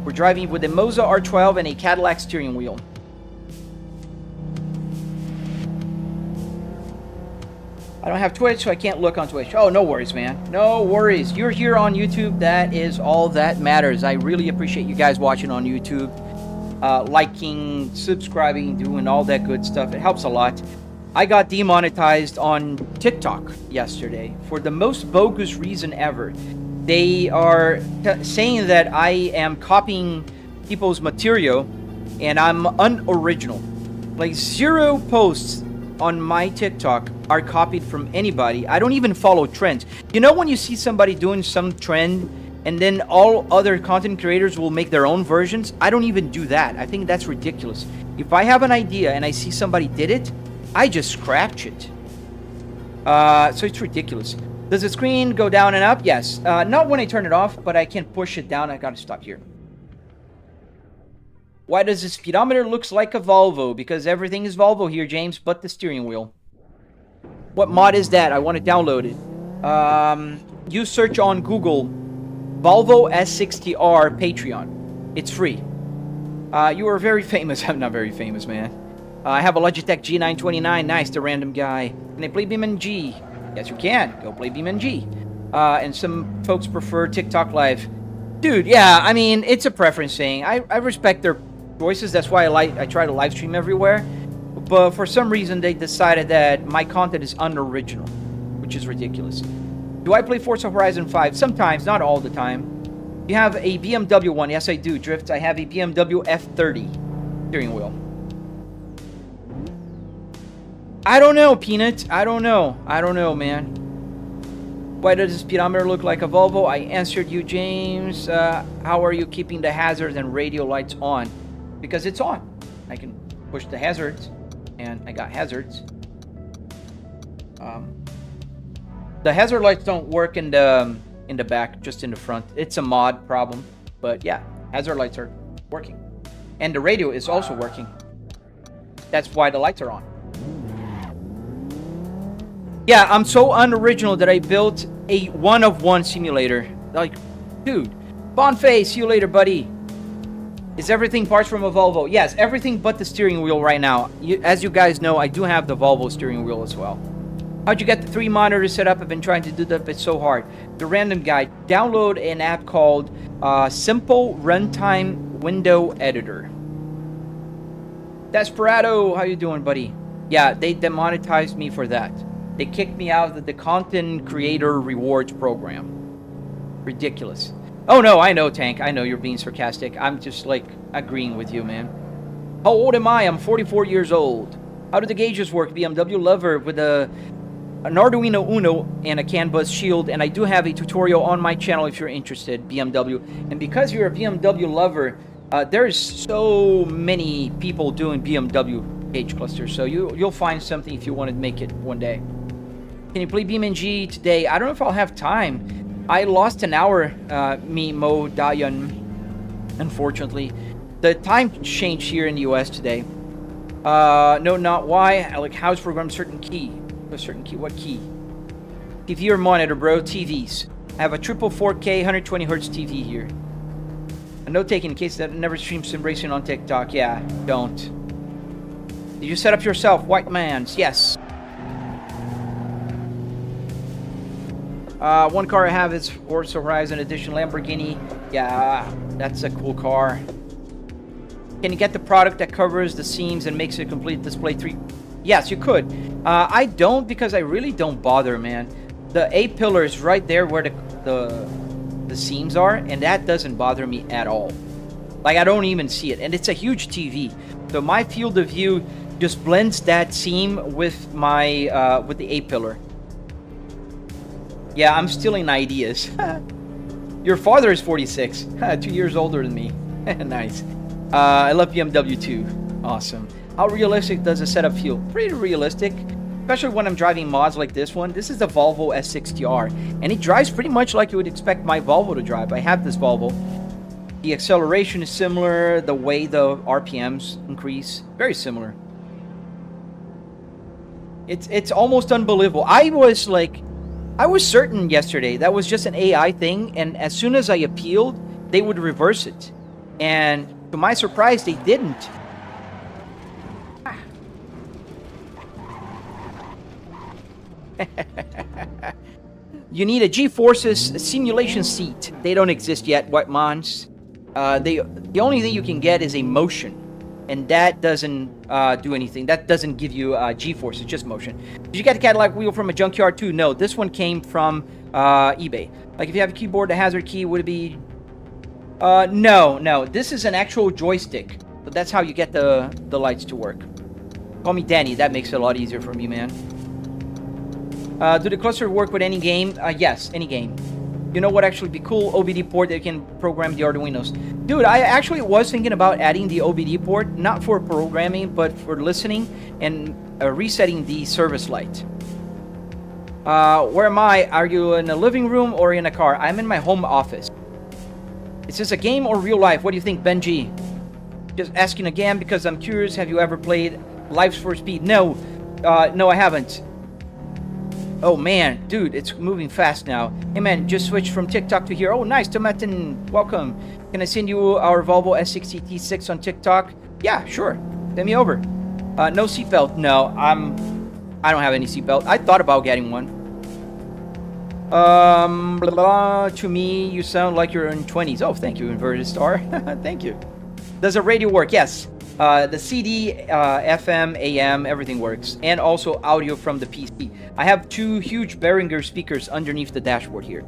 We're driving with a Moza R12 and a Cadillac steering wheel. I don't have Twitch, so I can't look on Twitch. Oh, no worries, man. No worries. You're here on YouTube. That is all that matters. I really appreciate you guys watching on YouTube. Liking, subscribing, doing all that good stuff. It helps a lot. I got demonetized on TikTok yesterday for the most bogus reason ever. They are saying that I am copying people's material and I'm unoriginal. Like 0 posts on my TikTok are copied from anybody. I don't even follow trends. You know when you see somebody doing some trend and then all other content creators will make their own versions? I don't even do that. I think that's ridiculous. If I have an idea and I see somebody did it, I just scratch it. So it's ridiculous. Does the screen go down and up? Yes. Not when I turn it off, but I can push it down. I gotta stop here. Why does the speedometer looks like a Volvo? Because everything is Volvo here, James, but the steering wheel. What mod is that? I want to download it. You search on Google Volvo S60R Patreon. It's free. You are very famous. I'm not very famous, man. I have a Logitech G929. Nice, the random guy. Can I play BeamNG? Yes, you can. Go play BeamNG. And some folks prefer TikTok Live. Dude, yeah, I mean, it's a preference thing. I respect their choices. That's why I try to live stream everywhere. But for some reason, they decided that my content is unoriginal, which is ridiculous. Do I play Forza Horizon 5? Sometimes, not all the time. You have a BMW one. Yes, I do. Drift. I have a BMW F30 steering wheel. I don't know, Peanut. I don't know. I don't know, man. Why does the speedometer look like a Volvo? I answered you, James. How are you keeping the hazards and radio lights on? Because it's on. I can push the hazards, and I got hazards. The hazard lights don't work in the back, just in the front. It's a mod problem, but yeah, hazard lights are working, and the radio is also working. That's why the lights are on. Yeah, I'm so unoriginal that I built a one-of-one simulator. Like, dude, Bonfay, see you later, buddy. Is everything parts from a Volvo? Yes, everything but the steering wheel right now. As you guys know, I do have the Volvo steering wheel as well. How'd you get the 3 monitors set up? I've been trying to do that, but it's so hard. The random guy, download an app called Simple Runtime Window Editor. Desperado, how you doing, buddy? Yeah, they demonetized me for that. They kicked me out of the Content Creator Rewards program. Ridiculous. Oh no, I know, Tank. I know you're being sarcastic. I'm just like agreeing with you, man. How old am I? I'm 44 years old. How do the gauges work? BMW lover with an Arduino Uno and a CAN bus shield, and I do have a tutorial on my channel if you're interested, BMW. And because you're a BMW lover, there's so many people doing BMW gauge clusters, so you'll find something if you want to make it one day. Can you play BeamNG today? I don't know if I'll have time. I lost an hour, me, Mo, Dayan, unfortunately. The time changed here in the US today. No, not why. I like house program certain key. A certain key. What key? TV or monitor, bro? TVs. I have a triple 4K 120 Hz TV here. A note taken in case that never stream sim racing on TikTok. Yeah, don't. Did you set up yourself? White man's. Yes. One car I have is Forza Horizon Edition Lamborghini. Yeah, that's a cool car. Can you get the product that covers the seams and makes a complete display 3? Yes, you could. I don't, because I really don't bother, man. The A-pillar is right there where the seams are, and that doesn't bother me at all. Like, I don't even see it, and it's a huge TV. So my field of view just blends that seam with my with the A-pillar. Yeah, I'm stealing ideas. Your father is 46, 2 years older than me. Nice. I love BMW too. Awesome. How realistic does the setup feel? Pretty realistic, especially when I'm driving mods like this one. This is the Volvo S60R, and it drives pretty much like you would expect my Volvo to drive. I have this Volvo. The acceleration is similar. The way the RPMs increase, very similar. It's almost unbelievable. I was certain yesterday that was just an AI thing, and as soon as I appealed, they would reverse it. And to my surprise, they didn't. You need a G-Forces simulation seat. They don't exist yet, what mons? The only thing you can get is a motion, and that doesn't do anything. That doesn't give you G-Forces, just motion. Did you get the Cadillac wheel from a junkyard too? No, this one came from eBay. Like, if you have a keyboard, the hazard key, would it be... No. This is an actual joystick. But that's how you get the lights to work. Call me Danny. That makes it a lot easier for me, man. Do the cluster work with any game? Yes, any game. You know what actually be cool? OBD port that can program the Arduinos. Dude, I actually was thinking about adding the OBD port, not for programming, but for listening and resetting the service light. Where am I? Are you in a living room or in a car? I'm in my home office. Is this a game or real life? What do you think, Benji? Just asking again because I'm curious. Have you ever played Lives for Speed? No. No, I haven't. Oh, man. Dude, it's moving fast now. Hey, man, just switched from TikTok to here. Oh, nice. Tomatin, welcome. Can I send you our Volvo S60T6 on TikTok? Yeah, sure. Send me over. No seatbelt. No, I don't have any seatbelt. I thought about getting one. Blah, blah, to me, you sound like you're in 20s. Oh, thank you, Inverted Star. Thank you. Does the radio work? Yes. The CD, FM, AM, everything works. And also audio from the PC. I have two huge Behringer speakers underneath the dashboard here.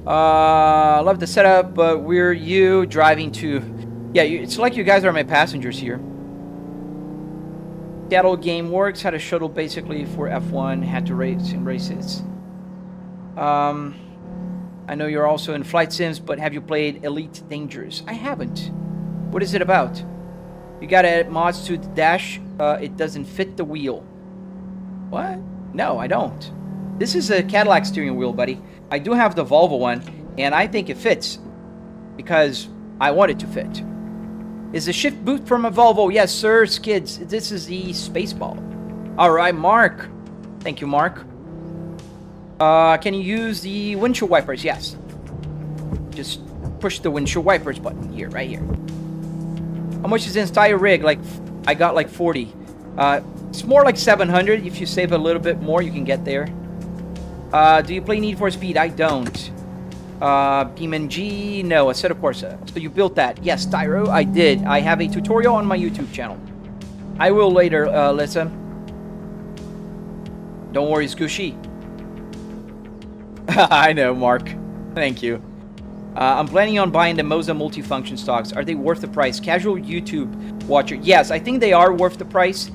Love the setup, but where you driving to? Yeah, it's like you guys are my passengers here. Seattle game works. Had a shuttle basically for F1. Had to race in races. I know you're also in Flight Sims, but have you played Elite Dangerous? I haven't. What is it about? You gotta add mods to the dash. It doesn't fit the wheel. What? No, I don't. This is a Cadillac steering wheel, buddy. I do have the Volvo one, and I think it fits because I want it to fit. Is the shift boot from a Volvo? Yes, sir, skids. This is the Spaceball. All right, Mark. Thank you, Mark. Can you use the windshield wipers? Yes. Just push the windshield wipers button here, right here. How much is this entire rig? Like, I got like 40. It's more like 700. If you save a little bit more, you can get there. Do you play Need for Speed? I don't. BeamNG? No, Assetto Corsa. So you built that? Yes, Tyro, I did. I have a tutorial on my YouTube channel. I will later, Lisa. Don't worry, Scooshy. I know, Mark. Thank you. I'm planning on buying the Moza multifunction stocks. Are they worth the price? Casual YouTube watcher. Yes, I think they are worth the price.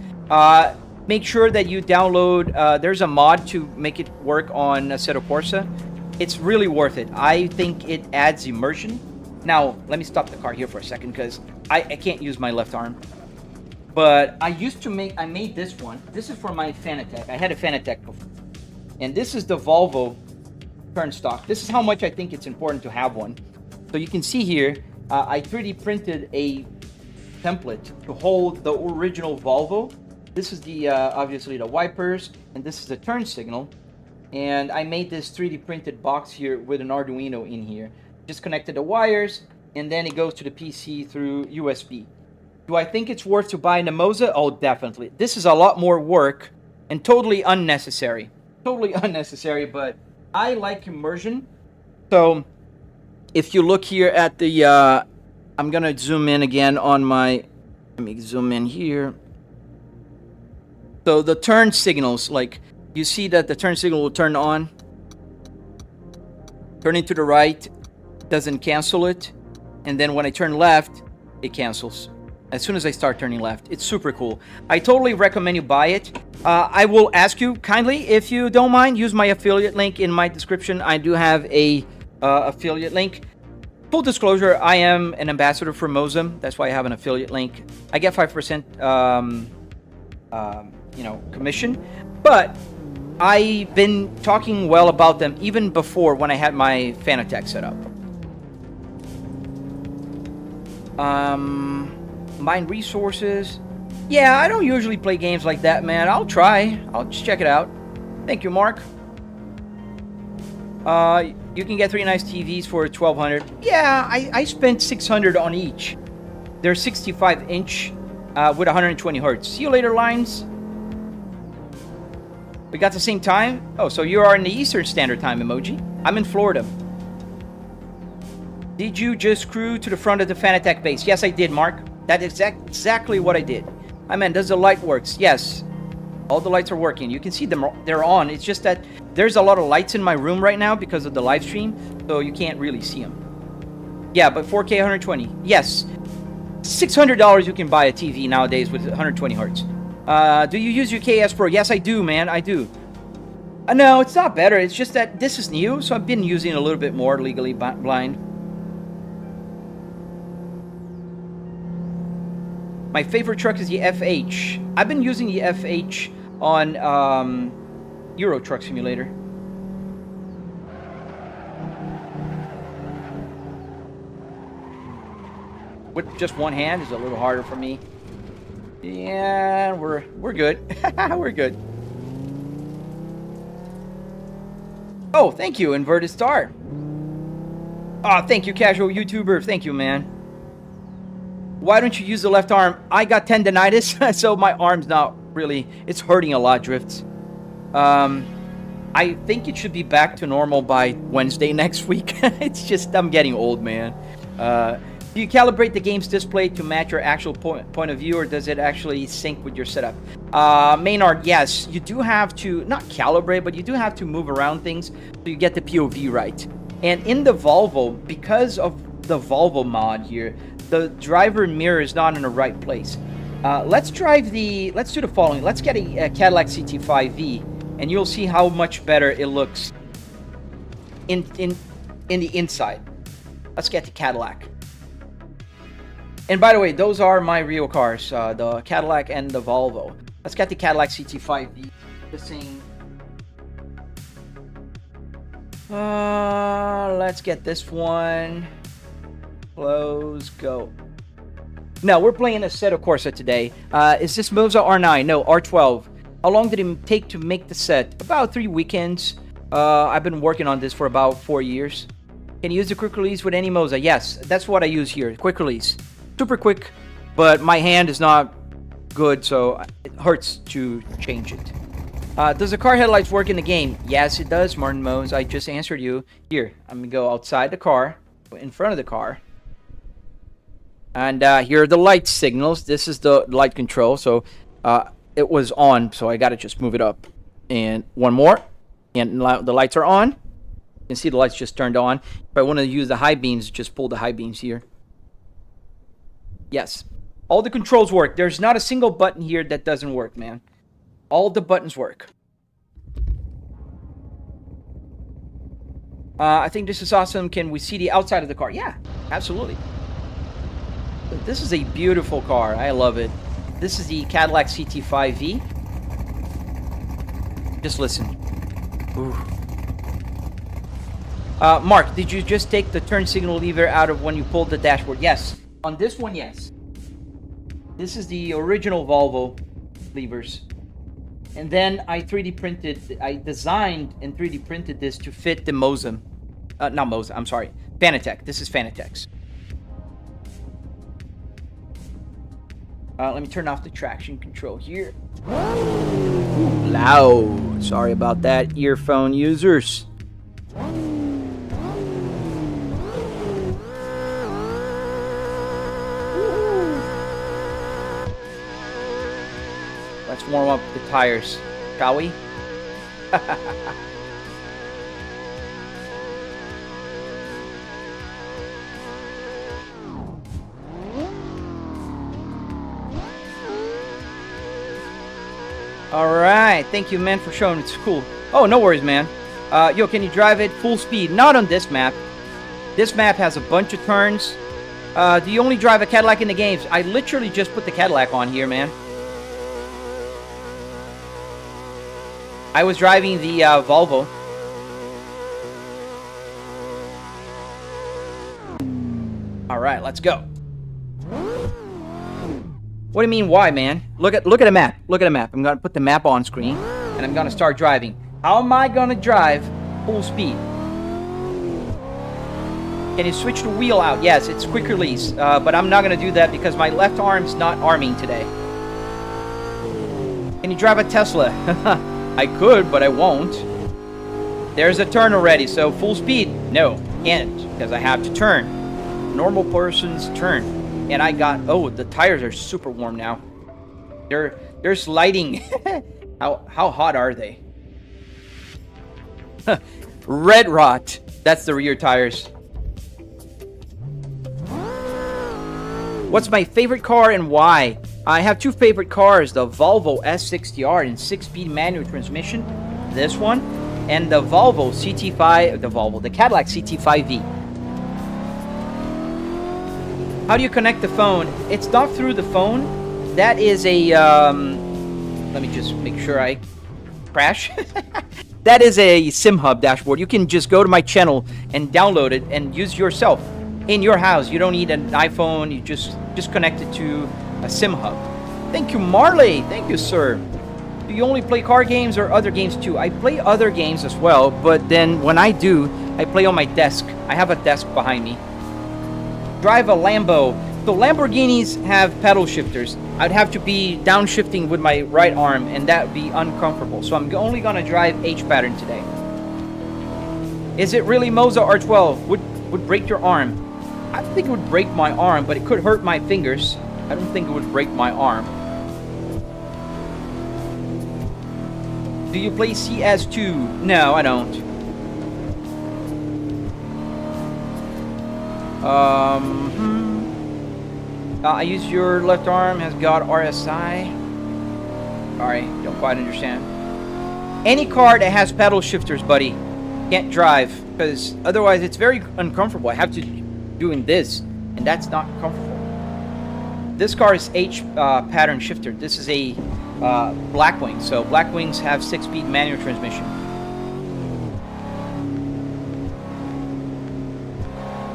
Make sure that you download... there's a mod to make it work on Assetto Corsa. It's really worth it. I think it adds immersion. Now, let me stop the car here for a second because I can't use my left arm. But I made this one. This is for my Fanatec. I had a Fanatec before. And this is the Volvo turn stock. This is how much I think it's important to have one. So you can see here, I 3D printed a template to hold the original Volvo. This is the obviously the wipers, and this is the turn signal. And I made this 3D printed box here with an Arduino in here. Just connected the wires, and then it goes to the PC through USB. Do I think it's worth to buy the Moza? Oh, definitely. This is a lot more work and totally unnecessary. Totally unnecessary, but I like immersion. So if you look here at the I'm gonna zoom in again on my, let me zoom in here. So the turn signals, like you see that the turn signal will turn on. Turning to the right doesn't cancel it. And then when I turn left, it cancels. As soon as I start turning left. It's super cool. I totally recommend you buy it. I will ask you kindly, if you don't mind, use my affiliate link in my description. I do have a affiliate link. Full disclosure, I am an ambassador for Moza. That's why I have an affiliate link. I get 5% commission. But I've been talking well about them even before when I had my Fanatec set up. Mine resources. Yeah, I don't usually play games like that, man. I'll try. I'll just check it out. Thank you, Mark. You can get 3 nice TVs for $1,200. Yeah, I spent $600 on each. They're 65-inch with 120 hertz. See you later, Lines. We got the same time. Oh, so you are in the Eastern Standard Time emoji. I'm in Florida. Did you just screw to the front of the Fanatec base? Yes, I did, Mark. That is exactly what I did. I mean, does the light works? Yes. All the lights are working. You can see them. They're on. It's just that there's a lot of lights in my room right now because of the live stream, so you can't really see them. Yeah, but 4K 120. Yes. $600 you can buy a TV nowadays with 120 hertz. Do you use UKS Pro? Yes, I do, man. I do. No, it's not better. It's just that this is new, so I've been using it a little bit more legally blind. My favorite truck is the FH. I've been using the FH on Euro Truck Simulator. With just one hand is a little harder for me. Yeah, we're good. We're good. Oh, thank you, Inverted Star. Oh, thank you, Casual YouTuber. Thank you, man. Why don't you use the left arm? I got tendonitis, so my arm's not really... It's hurting a lot, Drifts. I think it should be back to normal by Wednesday next week. It's just, I'm getting old, man. Do you calibrate the game's display to match your actual point of view, or does it actually sync with your setup? Maynard, yes. You do have to, not calibrate, but you do have to move around things so you get the POV right. And in the Volvo, because of the Volvo mod here, the driver mirror is not in the right place. Let's do the following. Let's get a Cadillac CT5V, and you'll see how much better it looks in the inside. Let's get the Cadillac. And by the way, those are my real cars, the Cadillac and the Volvo. Let's get the Cadillac CT5V. The same. Let's get this one. Close, go. Now, we're playing a Assetto Corsa today. Is this Moza R9? No, R12. How long did it take to make the set? About 3 weekends. I've been working on this for about 4 years. Can you use the quick release with any Moza? Yes, that's what I use here. Quick release. Super quick, but my hand is not good, so it hurts to change it. Does the car headlights work in the game? Yes, it does, Martin Mose. I just answered you. Here, I'm going to go outside the car, in front of the car. And here are the light signals. This is the light control. So it was on, so I got to just move it up. And one more. And the lights are on. You can see the lights just turned on. If I want to use the high beams, just pull the high beams here. Yes. All the controls work. There's not a single button here that doesn't work, man. All the buttons work. I think this is awesome. Can we see the outside of the car? Yeah, absolutely. This is a beautiful car. I love it. This is the Cadillac CT5V. Just listen. Ooh. Mark, did you just take the turn signal lever out of when you pulled the dashboard? Yes. On this one, yes. This is the original Volvo levers. And then I 3D printed, I designed and 3D printed this to fit the Moza. Not Moza, I'm sorry. Fanatec. This is Fanatec's. Let me turn off the traction control here. Ooh, loud. Sorry about that, earphone users. Let's warm up the tires, shall we? Alright, thank you, man, for showing it's cool. Oh, no worries, man. Yo, can you drive it full speed? Not on this map. This map has a bunch of turns. Do you only drive a Cadillac in the games? I literally just put the Cadillac on here, man. I was driving the Volvo. Alright, let's go. What do you mean, why, man? Look at the map. Look at the map. I'm gonna put the map on screen, and I'm gonna start driving. How am I gonna drive full speed? Can you switch the wheel out? Yes, it's quick release, but I'm not gonna do that because my left arm's not arming today. Can you drive a Tesla? I could, but I won't. There's a turn already, so full speed? No, can't, because I have to turn. Normal person's turn. And I got, oh, the tires are super warm now. They're sliding. How hot are they? Red rot. That's the rear tires. What's my favorite car and why? I have two favorite cars, the Volvo S60R in 6-speed manual transmission, this one, and the Volvo CT5, the Cadillac CT5V. How do you connect the phone? It's not through the phone. That is a, let me just make sure I crash. That is a SIM hub dashboard. You can just go to my channel and download it and use yourself in your house. You don't need an iPhone. You just connect it to a SIM hub. Thank you, Marley. Thank you, sir. Do you only play car games or other games too? I play other games as well, but then when I do, I play on my desk. I have a desk behind me. Drive a Lambo. The Lamborghinis have pedal shifters. I'd have to be downshifting with my right arm, and that would be uncomfortable. So I'm only gonna drive H pattern today. Is it really Moza R12? Would break your arm? I don't think it would break my arm, but it could hurt my fingers. I don't think it would break my arm. Do you play CS2? No, I don't. I use your left arm has got RSI. Alright, don't quite understand. Any car that has pedal shifters, buddy, can't drive, because otherwise it's very uncomfortable. I have to doing this, and that's not comfortable. This car is H pattern shifter. This is a Blackwing, so Blackwings have 6-speed manual transmission.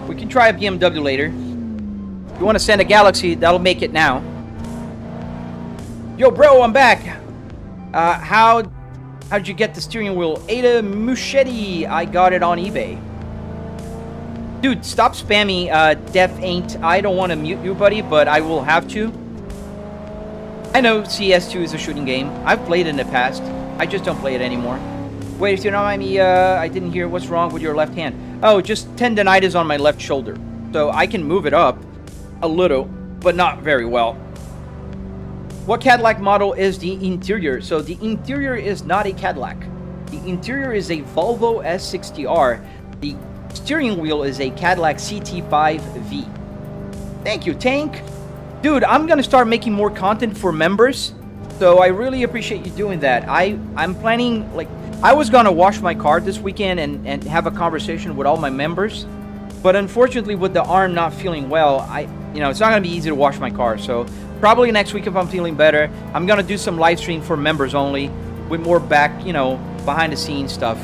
We can try a BMW later. If you want to send a Galaxy, that'll make it now. Yo, bro, I'm back. How'd you get the steering wheel? Ada Muschetti. I got it on eBay. Dude, stop spamming Def Ain't. I don't want to mute you, buddy, but I will have to. I know CS2 is a shooting game. I've played it in the past. I just don't play it anymore. Wait, if you don't mind me, I didn't hear what's wrong with your left hand. Oh, just tendonitis on my left shoulder. So I can move it up a little, but not very well. What Cadillac model is the interior? So the interior is not a Cadillac. The interior is a Volvo S60R. The steering wheel is a Cadillac CT5V. Thank you, Tank. Dude, I'm gonna start making more content for members. So I really appreciate you doing that. I'm planning, like, I was gonna wash my car this weekend and have a conversation with all my members. But unfortunately, with the arm not feeling well, it's not gonna be easy to wash my car. So probably next week, if I'm feeling better, I'm gonna do some live stream for members only with more behind the scenes stuff.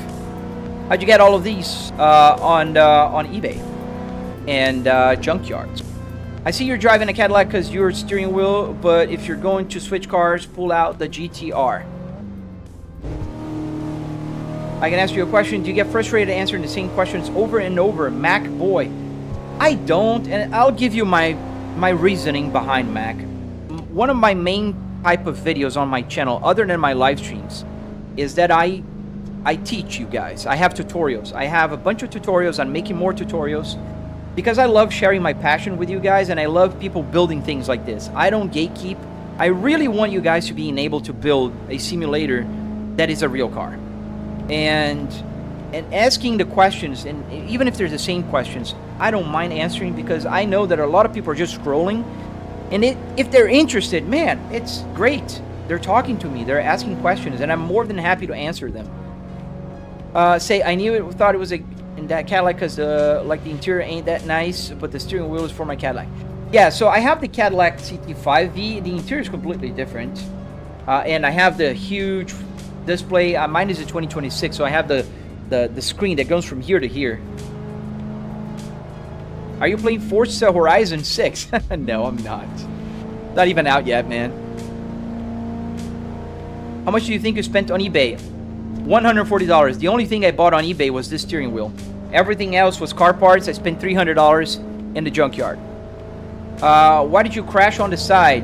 How'd you get all of these on eBay and Junkyards? I see you're driving a Cadillac because your steering wheel, but if you're going to switch cars, pull out the GTR. I can ask you a question. Do you get frustrated answering the same questions over and over? Mac boy. I don't, and I'll give you my reasoning behind Mac. One of my main type of videos on my channel, other than my live streams, is that I teach you guys. I have tutorials. I have a bunch of tutorials. I'm making more tutorials because I love sharing my passion with you guys, and I love people building things like this. I don't gatekeep. I really want you guys to be able to build a simulator that is a real car. And asking the questions, and even if they're the same questions, I don't mind answering, because I know that a lot of people are just scrolling, and if they're interested, man, it's great. They're talking to me, they're asking questions, and I'm more than happy to answer them. Say, I thought it was in that Cadillac because like the interior ain't that nice, but the steering wheel is for my Cadillac. Yeah, so I have the Cadillac CT5V. The interior is completely different, and I have the huge display. Mine is a 2026, so I have the screen that goes from here to here. Are you playing Forza Horizon 6? No, I'm not. Not even out yet, man. How much do you think you spent on eBay? $140. The only thing I bought on eBay was this steering wheel. Everything else was car parts. I spent $300 in the junkyard. Why did you crash on the side?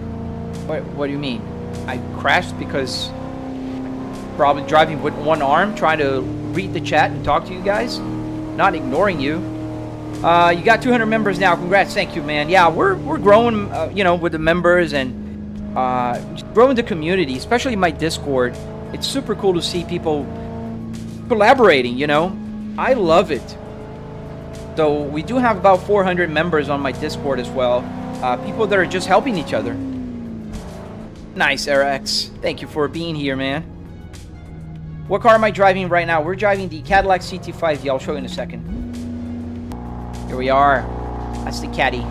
What do you mean? I crashed because probably driving with one arm, trying to read the chat and talk to you guys, not ignoring you. You got 200 members now. Congrats. Thank you, man. Yeah, we're growing, you know, with the members, and growing the community, especially my Discord. It's super cool to see people collaborating, you know. I love it. So we do have about 400 members on my Discord as well. People that are just helping each other. Nice, RX. Thank you for being here, man. What car am I driving right now? We're driving the Cadillac CT5V. I'll show you in a second. Here we are. That's the Caddy.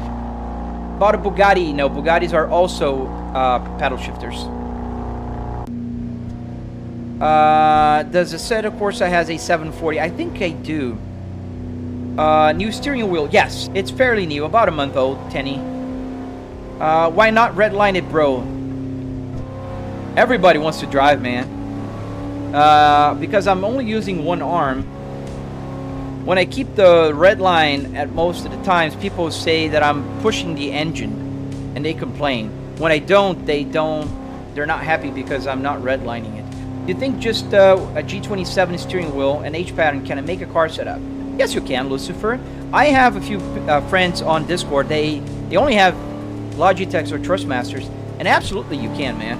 Bought a Bugatti. No, Bugattis are also paddle shifters. Does Assetto Corsa has a 740? I think I do. New steering wheel. Yes, it's fairly new. About a month old. Tenny. Why not redline it, bro? Everybody wants to drive, man. Because I'm only using one arm. When I keep the red line at most of the times, people say that I'm pushing the engine, and they complain. When I don't, they're not happy because I'm not redlining it. Do you think just a G27 steering wheel and H pattern can make a car setup? Yes, you can, Lucifer. I have a few friends on Discord. They only have Logitechs or Trustmasters, and absolutely you can, man.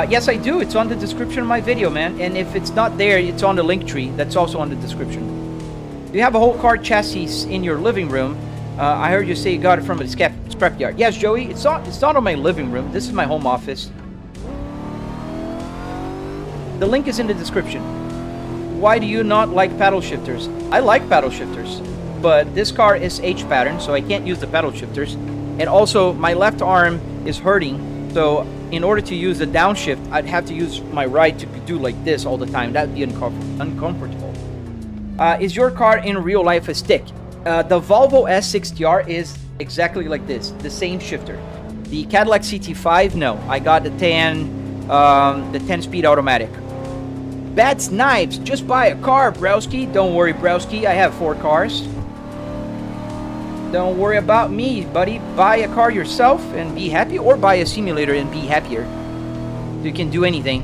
Yes, I do. It's on the description of my video, man. And if it's not there, it's on the Linktree. That's also on the description. Do you have a whole car chassis in your living room? I heard you say you got it from a scrapyard. Yes, Joey. It's not on my living room. This is my home office. The link is in the description. Why do you not like paddle shifters? I like paddle shifters, but this car is H pattern, so I can't use the paddle shifters. And also, my left arm is hurting, so in order to use the downshift, I'd have to use my right to do like this all the time. That'd be uncomfortable. Is your car in real life a stick? The Volvo S60R is exactly like this, the same shifter. The Cadillac CT5, no. I got the 10-speed automatic. Bad snipes, just buy a car, Browski. Don't worry, Browski, I have 4 cars. Don't worry about me, buddy. Buy a car yourself and be happy, or buy a simulator and be happier. You can do anything.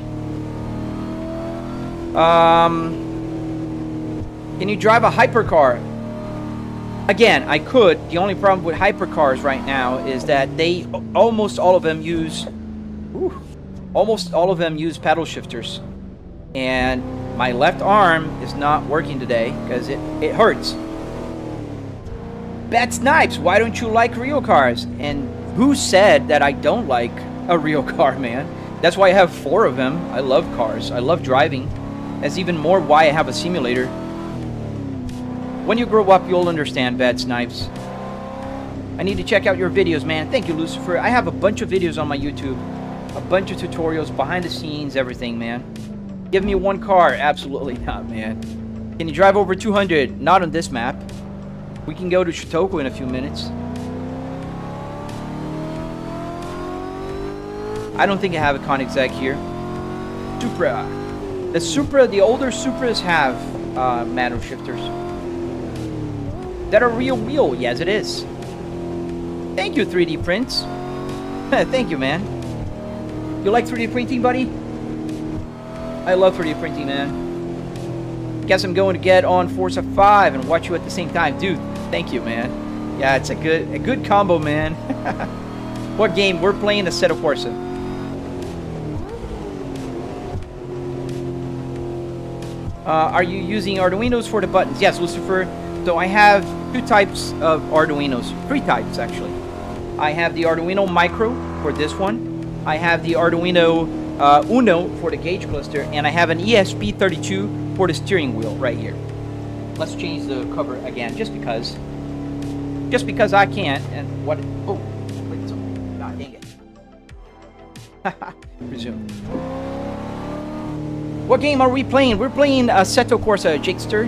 Can you drive a hypercar? Again, I could. The only problem with hypercars right now is that almost all of them use paddle shifters. And my left arm is not working today because it hurts. Bad snipes, why don't you like real cars? And who said that I don't like a real car, man? That's why I have 4 of them. I love cars. I love driving. That's even more why I have a simulator. When you grow up, you'll understand, Bad Snipes. I need to check out your videos, man. Thank you, Lucifer. I have a bunch of videos on my YouTube. A bunch of tutorials, behind the scenes, everything, man. Give me one car. Absolutely not, man. Can you drive over 200? Not on this map. We can go to Shotoko in a few minutes. I don't think I have a Koenigsegg here. Supra. The older Supras have manual shifters. That a real wheel? Yes, it is. Thank you, 3D Prints. Thank you, man. You like 3D printing, buddy? I love 3D printing, man. Guess I'm going to get on Forza 5 and watch you at the same time. Dude, thank you, man. Yeah, it's a good combo, man. What game? We're playing Assetto Corsa. Are you using Arduinos for the buttons? Yes, Lucifer. So I have two types of Arduinos. Three types, actually. I have the Arduino Micro for this one. I have the Arduino Uno for the gauge cluster. And I have an ESP32 for the steering wheel right here. Let's change the cover again, just because. Just because I can. And what? Oh, wait, something. God dang it. Resume. What game are we playing? We're playing Assetto Corsa Jakester.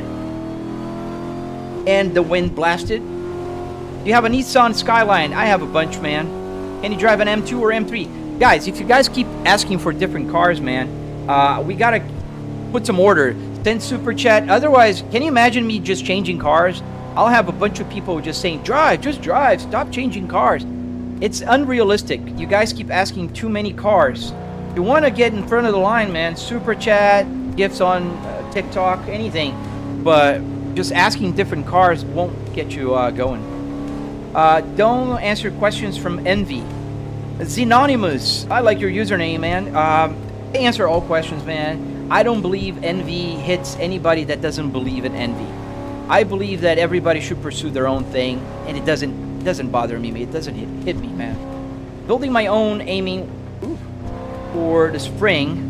And the Wind Blasted. Do you have a Nissan Skyline? I have a bunch, man. Can you drive an M2 or M3? Guys, if you guys keep asking for different cars, man, we gotta put some order. Send super chat. Otherwise, can you imagine me just changing cars? I'll have a bunch of people just saying, drive, just drive, stop changing cars. It's unrealistic. You guys keep asking too many cars. If you want to get in front of the line, man, super chat, gifts on TikTok, anything. But just asking different cars won't get you going. Don't answer questions from Envy. Xenonymous, I like your username, man. Answer all questions, man. I don't believe envy hits anybody that doesn't believe in envy. I believe that everybody should pursue their own thing, and it doesn't bother me. It doesn't hit me, man. Building my own, aiming for the spring.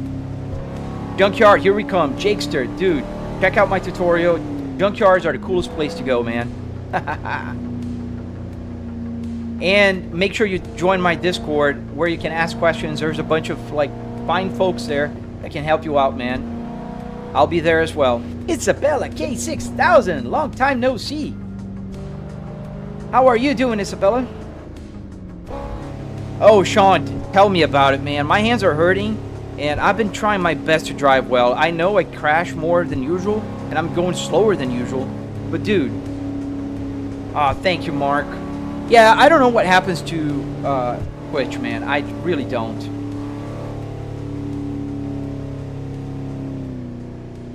Junkyard, here we come. Jakester, dude, check out my tutorial. Junkyards are the coolest place to go, man. And make sure you join my Discord where you can ask questions. There's a bunch of like fine folks there that can help you out, man. I'll be there as well. Isabella K6000, long time no see. How are you doing, Isabella? Oh, Sean, tell me about it, man. My hands are hurting, and I've been trying my best to drive well. I know I crash more than usual, and I'm going slower than usual. But, dude, thank you, Mark. Yeah, I don't know what happens to Twitch, man. I really don't.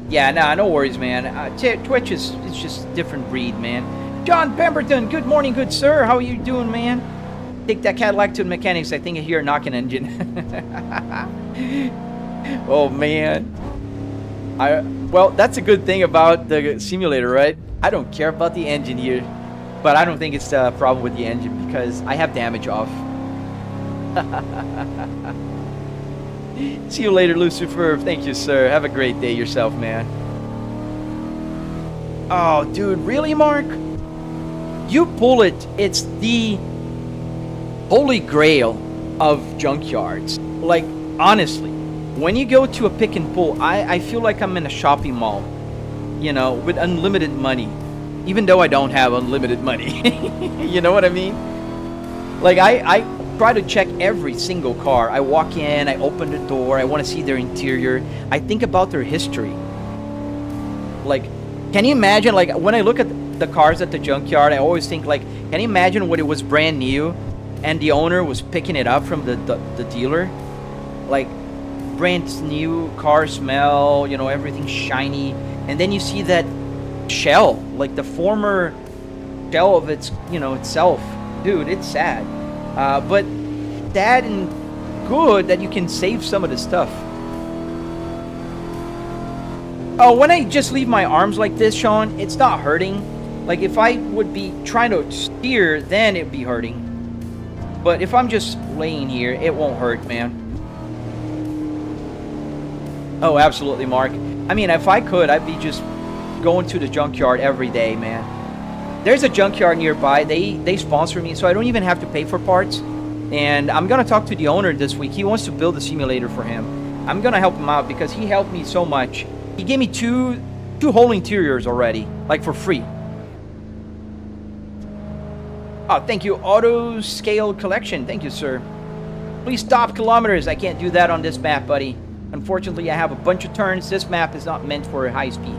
Yeah, nah, no worries, man. Twitch is it's just a different breed, man. John Pemberton, good morning, good sir. How are you doing, man? Take that Cadillac to the mechanics. I think I hear a knocking engine. Oh, man. Well, that's a good thing about the simulator, right? I don't care about the engine here. But I don't think it's a problem with the engine because I have damage off. See you later, Lucifer. Thank you, sir. Have a great day yourself, man. Oh, dude, really, Mark? You pull it. It's the holy grail of junkyards. Like, honestly, when you go to a pick and pull, I feel like I'm in a shopping mall, you know, with unlimited money. Even though I don't have unlimited money. You know what I mean? Like, I try to check every single car. I walk in, I open the door, I want to see their interior. I think about their history. Like, can you imagine, like, when I look at the cars at the junkyard, I always think, like, can you imagine when it was brand new and the owner was picking it up from the dealer? Like, brand new car smell, you know, everything shiny. And then you see that shell, like the former shell of its, you know, itself. Dude, it's sad. But sad and good that you can save some of the stuff. Oh, when I just leave my arms like this, Sean, it's not hurting. Like, if I would be trying to steer, then it'd be hurting. But if I'm just laying here, it won't hurt, man. Oh, absolutely, Mark. I mean, if I could, I'd be just going to the junkyard every day, man. There's a junkyard nearby. They sponsor me, so I don't even have to pay for parts. And I'm gonna talk to the owner this week. He wants to build a simulator for him. I'm gonna help him out because he helped me so much. He gave me two whole interiors already, like for free. Oh, thank you, Auto Scale Collection. Thank you, sir. Please stop kilometers. I can't do that on this map, buddy. Unfortunately, I have a bunch of turns. This map is not meant for high speed.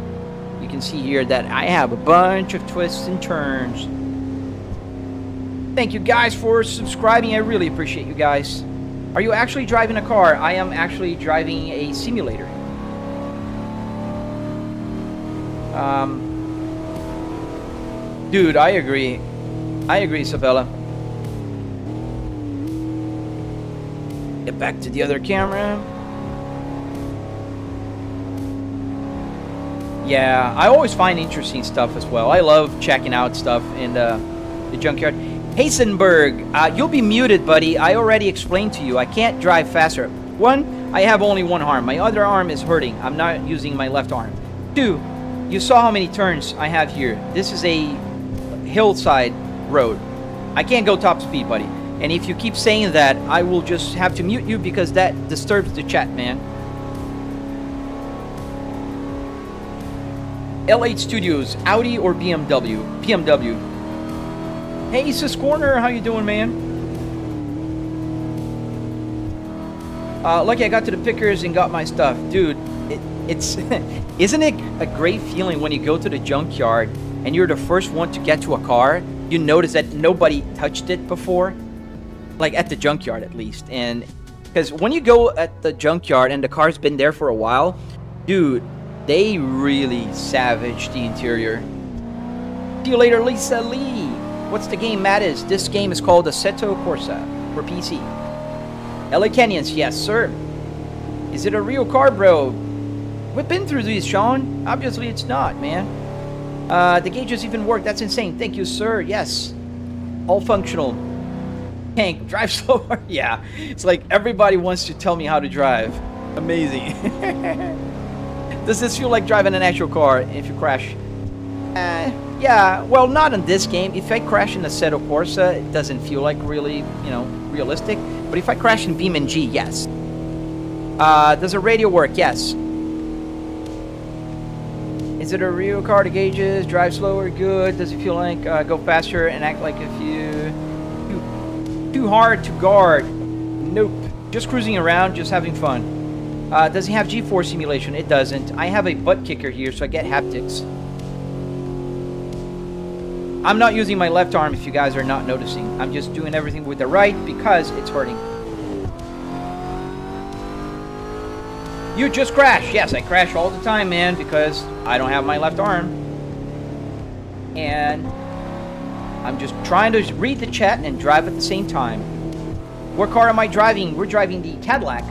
You can see here that I have a bunch of twists and turns. Thank you guys for subscribing. I really appreciate you guys. Are you actually driving a car? I am actually driving a simulator. Dude, I agree. I agree, Isabella. Get back to the other camera. Yeah, I always find interesting stuff as well. I love checking out stuff in the junkyard. Hasenberg, you'll be muted, buddy. I already explained to you. I can't drive faster. One, I have only one arm. My other arm is hurting. I'm not using my left arm. Two, you saw how many turns I have here. This is a hillside road. I can't go top speed, buddy. And if you keep saying that, I will just have to mute you because that disturbs the chat, man. L8 Studios, Audi or BMW? BMW. Hey, Sis Corner, how you doing, man? Lucky I got to the pickers and got my stuff. Dude, it's... Isn't it a great feeling when you go to the junkyard and you're the first one to get to a car? You notice that nobody touched it before? Like, at the junkyard, at least. And... Because when you go at the junkyard and the car's been there for a while, dude... They really savage the interior. See you later, Lisa Lee. What's the game, Matt? This game is called Assetto Corsa for PC. LA Canyons, yes, sir. Is it a real car, bro? We've been through these, Sean. Obviously, it's not, man. The gauges even work. That's insane. Thank you, sir. Yes. All functional. Hank, drive slower. Yeah. It's like everybody wants to tell me how to drive. Amazing. Does this feel like driving an actual car if you crash? Yeah, well, not in this game. If I crash in Assetto Corsa, it doesn't feel like really, you know, realistic. But if I crash in BeamNG, yes. Does a radio work? Yes. Is it a real car to gauges? Drive slower? Good. Does it feel like go faster and act like if you... Too hard to guard? Nope. Just cruising around, just having fun. Does he have G-force simulation? It doesn't. I have a Buttkicker here, so I get haptics. I'm not using my left arm if you guys are not noticing. I'm just doing everything with the right because it's hurting. You just crashed. Yes, I crash all the time, man, because I don't have my left arm. And I'm just trying to read the chat and drive at the same time. What car am I driving? We're driving the Cadillac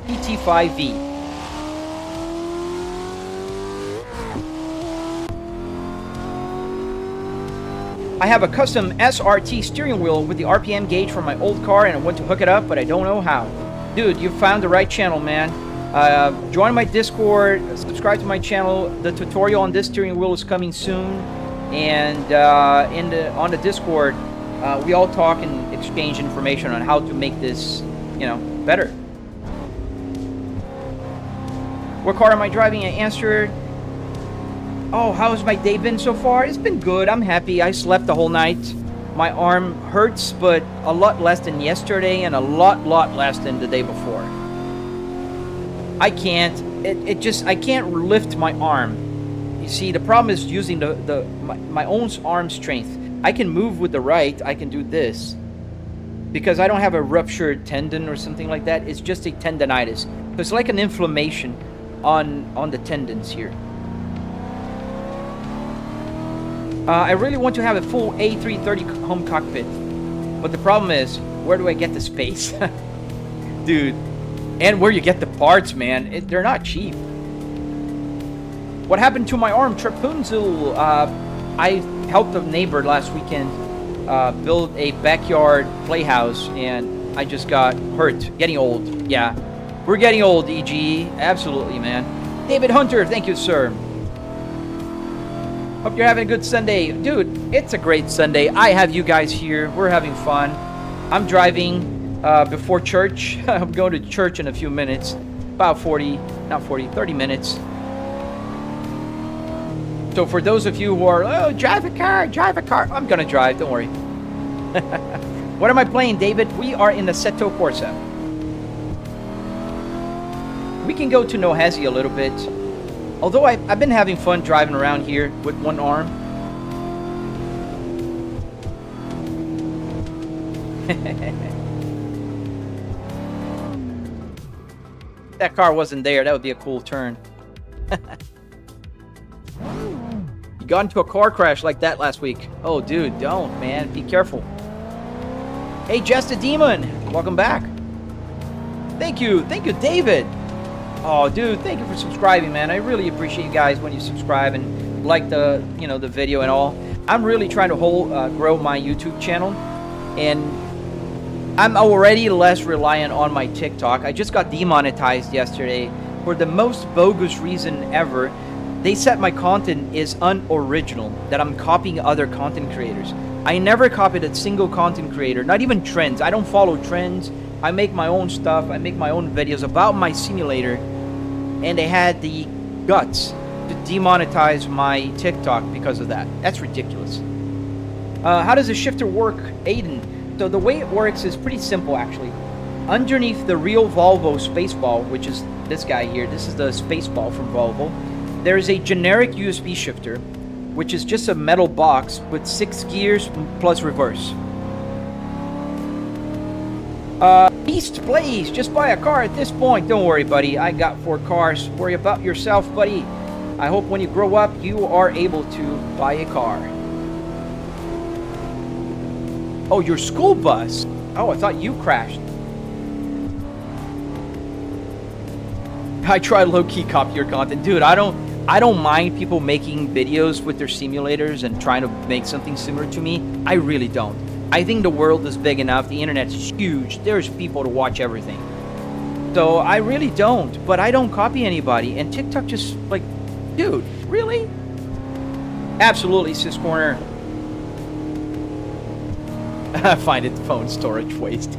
PT5V. I have a custom SRT steering wheel with the RPM gauge from my old car and I want to hook it up, but I don't know how. Dude, you found the right channel, man. Join my Discord, subscribe to my channel. The tutorial on this steering wheel is coming soon. And on the Discord, we all talk and exchange information on how to make this, you know, better. What car am I driving? I answered. Oh, how's my day been so far? It's been good. I'm happy. I slept the whole night. My arm hurts, but a lot less than yesterday and a lot less than the day before. I can't. I can't lift my arm. You see, the problem is using my own arm strength. I can move with the right. I can do this. Because I don't have a ruptured tendon or something like that. It's just a tendonitis. So it's like an inflammation on the tendons here. I really want to have a full A330 home cockpit. But the problem is, where do I get the space? Dude. And where you get the parts, man. They're not cheap. What happened to my arm? Trapunzel. I helped a neighbor last weekend build a backyard playhouse. And I just got hurt. Getting old. Yeah. We're getting old, EG. Absolutely, man. David Hunter. Thank you, sir. Hope you're having a good Sunday. Dude, it's a great Sunday. I have you guys here. We're having fun. I'm driving before church. I'm going to church in a few minutes. About 30 minutes. So for those of you who are, oh, drive a car. I'm going to drive, don't worry. What am I playing, David? We are in the Assetto Corsa. We can go to Nohezi a little bit. Although I've been having fun driving around here with one arm. That car wasn't there. That would be a cool turn. You got into a car crash like that last week. Oh, dude, don't, man. Be careful. Hey, Just a Demon. Welcome back. Thank you, David. Oh, dude, thank you for subscribing, man. I really appreciate you guys when you subscribe and like the, the video and all. I'm really trying to grow my YouTube channel, and I'm already less reliant on my TikTok. I just got demonetized yesterday for the most bogus reason ever. They said my content is unoriginal, that I'm copying other content creators. I never copied a single content creator, not even trends. I don't follow trends. I make my own stuff. I make my own videos about my simulator, and they had the guts to demonetize my TikTok because of that. That's ridiculous. How does the shifter work, Aiden? So the way it works is pretty simple, actually. Underneath the real Volvo Spaceball, which is this guy here, this is the Spaceball from Volvo, there is a generic USB shifter, which is just a metal box with 6 gears plus reverse. Beast, please, just buy a car at this point. Don't worry, buddy. I got 4 cars. Worry about yourself, buddy. I hope when you grow up, you are able to buy a car. Oh, your school bus. Oh, I thought you crashed. I try low-key copy your content. Dude, I don't mind people making videos with their simulators and trying to make something similar to me. I really don't. I think the world is big enough. The internet's huge. There's people to watch everything. So I really don't. But I don't copy anybody. And TikTok just like, dude, really? Absolutely, Sis Corner. I find it phone storage waste.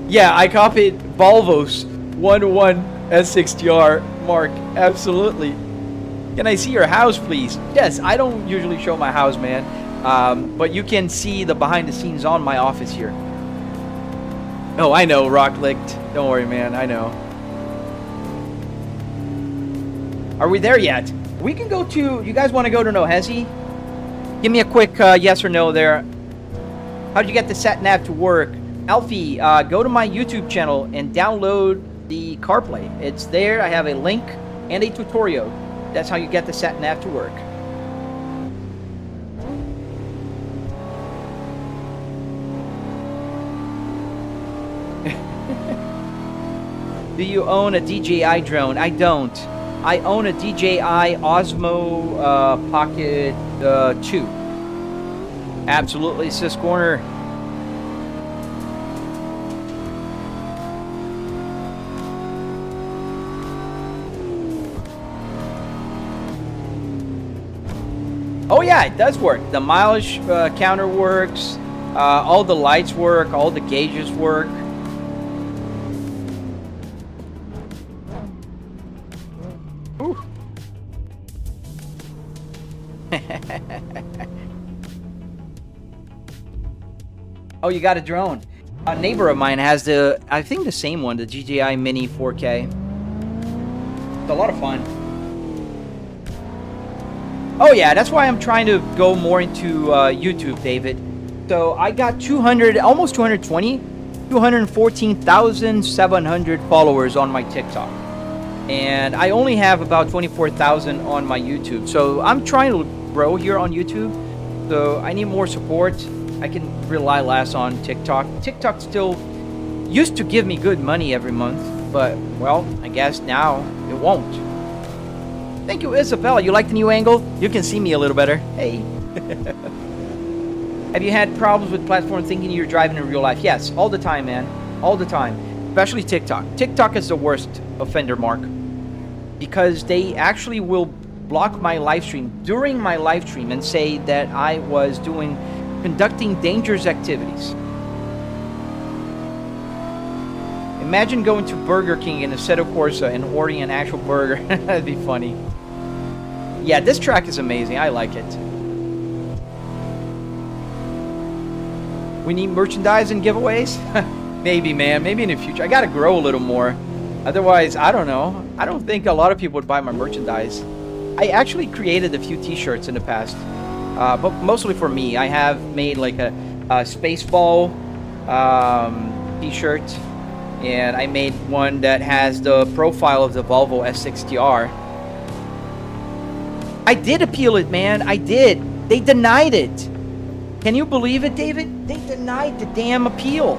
Yeah, I copied Volvo's 101 S60R Mark. Absolutely. Can I see your house, please? Yes, I don't usually show my house, man. But you can see the behind the scenes on my office here. Oh, I know, Rock Licked. Don't worry, man. I know. Are we there yet? We can go to... You guys want to go to Nohezi? Give me a quick yes or no there. How did you get the sat nav to work? Alfie, go to my YouTube channel and download the CarPlay. It's there. I have a link and a tutorial. That's how you get the sat nav to work. Do you own a DJI drone? I don't. I own a DJI Osmo Pocket 2. Absolutely, Sis Corner. Oh yeah, it does work. The mileage counter works. All the lights work. All the gauges work. Ooh. Oh, you got a drone. A neighbor of mine has I think the same one, the DJI Mini 4K. It's a lot of fun. Oh yeah, that's why I'm trying to go more into YouTube, David. So I got 214,700 followers on my TikTok. And I only have about 24,000 on my YouTube. So I'm trying to grow here on YouTube. So I need more support. I can rely less on TikTok. TikTok still used to give me good money every month. But, well, I guess now it won't. Thank you, Isabella. You like the new angle? You can see me a little better. Hey. Have you had problems with platform thinking you're driving in real life? Yes, all the time, man. All the time. Especially TikTok. TikTok is the worst offender, Mark. Because they actually will block my live stream during my live stream and say that I was conducting dangerous activities. Imagine going to Burger King in Assetto Corsa and ordering an actual burger. That'd be funny. Yeah, this track is amazing. I like it. We need merchandise and giveaways? Maybe, man. Maybe in the future. I gotta grow a little more. Otherwise, I don't know. I don't think a lot of people would buy my merchandise. I actually created a few t-shirts in the past. But mostly for me. I have made like a Spaceball t-shirt. And I made one that has the profile of the Volvo S60R. I did appeal it, man. I did. They denied it. Can you believe it, David? They denied the damn appeal.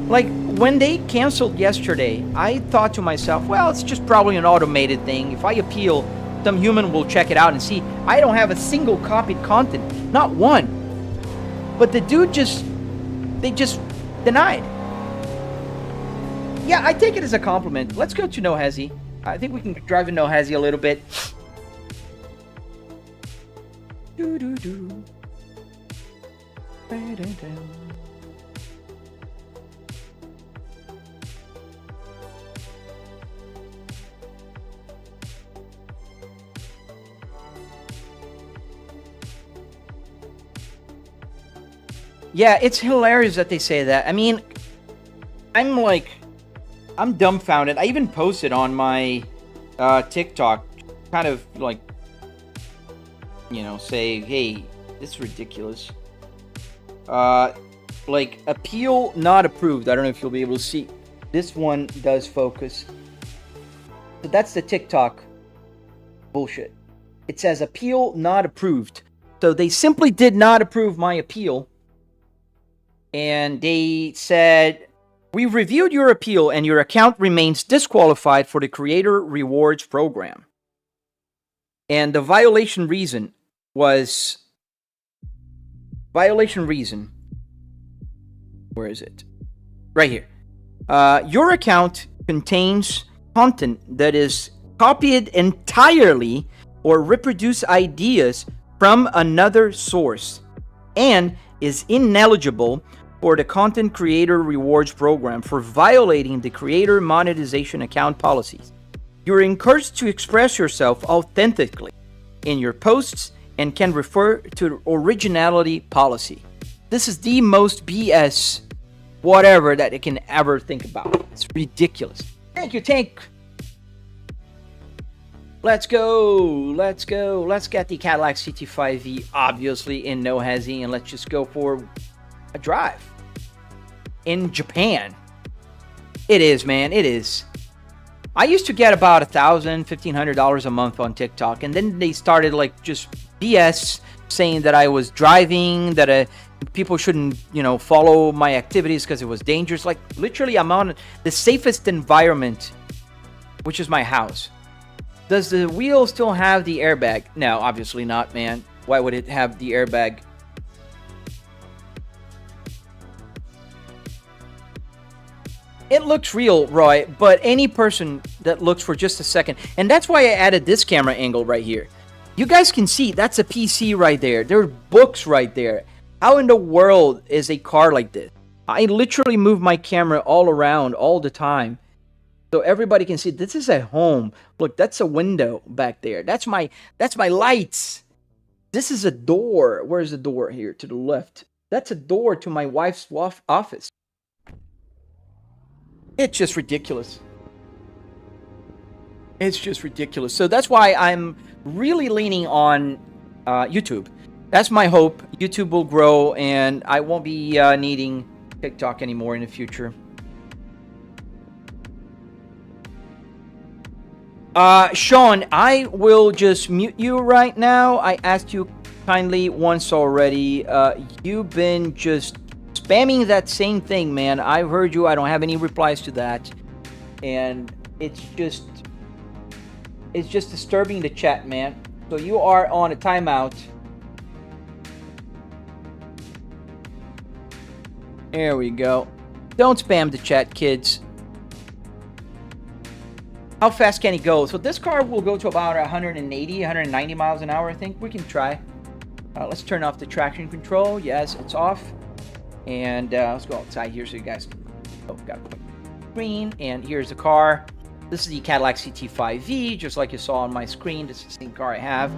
Like, when they canceled yesterday, I thought to myself, well, it's just probably an automated thing. If I appeal, some human will check it out and see. I don't have a single copied content. Not one. But the dude they just denied. Yeah, I take it as a compliment. Let's go to No Hezi. I think we can drive in No Hezi a little bit. Doo-doo-doo. Ba-da-da. Yeah, it's hilarious that they say that. I mean, I'm dumbfounded. I even posted on my TikTok, kind of like, you know, say, hey, this is ridiculous. Like, appeal not approved. I don't know if you'll be able to see. This one does focus. So that's the TikTok bullshit. It says appeal not approved. So they simply did not approve my appeal. And they said, we reviewed your appeal and your account remains disqualified for the Creator Rewards Program. And the violation reason was... Where is it? Right here. Your account contains content that is copied entirely or reproduce ideas from another source and is ineligible for the Content Creator Rewards Program for violating the Creator Monetization Account policies. You're encouraged to express yourself authentically in your posts and can refer to the originality policy. This is the most BS whatever that it can ever think about. It's ridiculous. Thank you, Tank. Let's go. Let's get the Cadillac CT5V, obviously, in No Hezi, and let's just go for a drive. In Japan. It is, man. It is. I used to get about $1,000, $1,500 a month on TikTok, and then they started, like, just BS, saying that I was driving, that people shouldn't, you know, follow my activities because it was dangerous. Like, literally, I'm on the safest environment, which is my house. Does the wheel still have the airbag? No, obviously not, man. Why would it have the airbag? It looks real, Roy, but any person that looks for just a second, and that's why I added this camera angle right here. You guys can see, that's a PC right there. There are books right there. How in the world is a car like this? I literally move my camera all around all the time, so everybody can see. This is a home. Look, that's a window back there. That's my lights. This is a door. Where's the door here? To the left. That's a door to my wife's office. It's just ridiculous. It's just ridiculous. So that's why I'm really leaning on YouTube. That's my hope. YouTube will grow and I won't be needing TikTok anymore in the future. Sean, I will just mute you right now. I asked you kindly once already. You've been just spamming that same thing, man. I've heard you. I don't have any replies to that. And it's just disturbing the chat, man. So you are on a timeout. There we go. Don't spam the chat, kids. How fast can it go? So this car will go to about 180, 190 miles an hour, I think. We can try. Let's turn off the traction control. Yes, it's off. And let's go outside here so you guys can... Oh, got a screen. And here's the car. This is the Cadillac CT5V, just like you saw on my screen. This is the same car I have.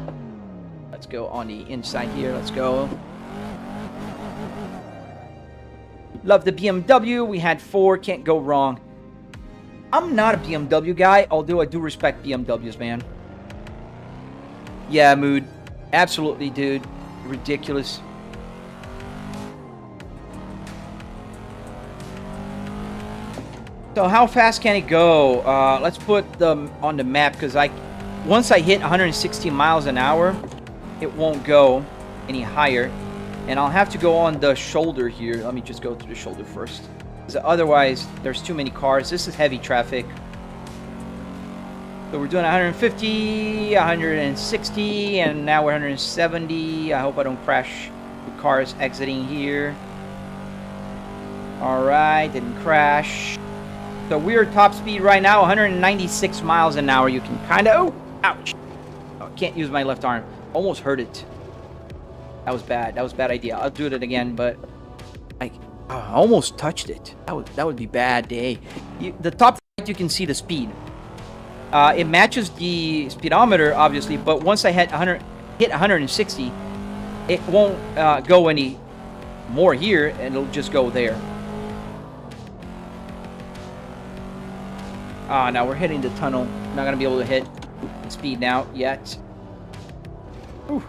Let's go on the inside here. Let's go. Love the BMW. We had 4. Can't go wrong. I'm not a BMW guy, although I do respect BMWs, man. Yeah, Mood. Absolutely, dude. Ridiculous. So how fast can it go? Let's put them on the map, because once I hit 160 miles an hour, it won't go any higher. And I'll have to go on the shoulder here. Let me just go to the shoulder first. Otherwise, there's too many cars. This is heavy traffic. So we're doing 150, 160, and now we're 170. I hope I don't crash with cars exiting here. All right, didn't crash. So we're top speed right now, 196 miles an hour. You can kind of, oh, ouch. Oh, can't use my left arm. Almost hurt it. That was bad. That was a bad idea. I'll do it again, but I almost touched it. That would be bad day. The top right, you can see the speed. It matches the speedometer, obviously, but once I hit 160, it won't go any more here, and it'll just go there. Now we're hitting the tunnel. Not going to be able to hit speed now yet. Whew.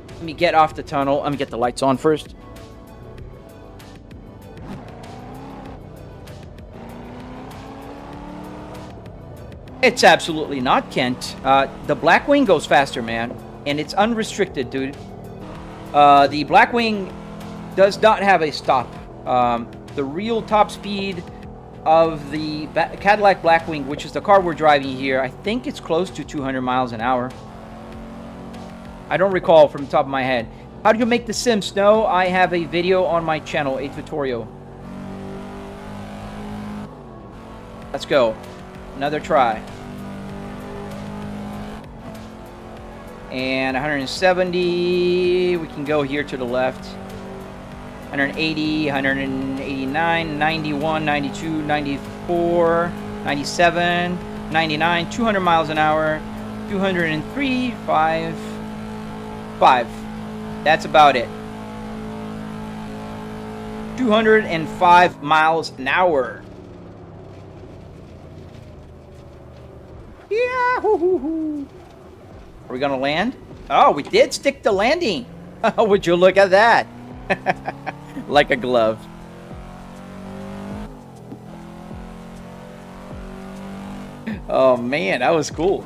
Let me get off the tunnel. Let me get the lights on first. It's absolutely not, Kent. The Blackwing goes faster, man. And it's unrestricted, dude. The Blackwing does not have a stop. The real top speed of the Cadillac Blackwing, which is the car we're driving here, I think it's close to 200 miles an hour. I don't recall from the top of my head. How do you make the sim snow? I have a video on my channel, a tutorial. Let's go. Another try. And 170. We can go here to the left. 180, 189, 91, 92, 94, 97, 99, 200 miles an hour, 203, 5. That's about it. 205 miles an hour. Yeah. Hoo. Are we gonna land? Oh, we did stick the landing. Would you look at that? Like a glove. Oh man, that was cool.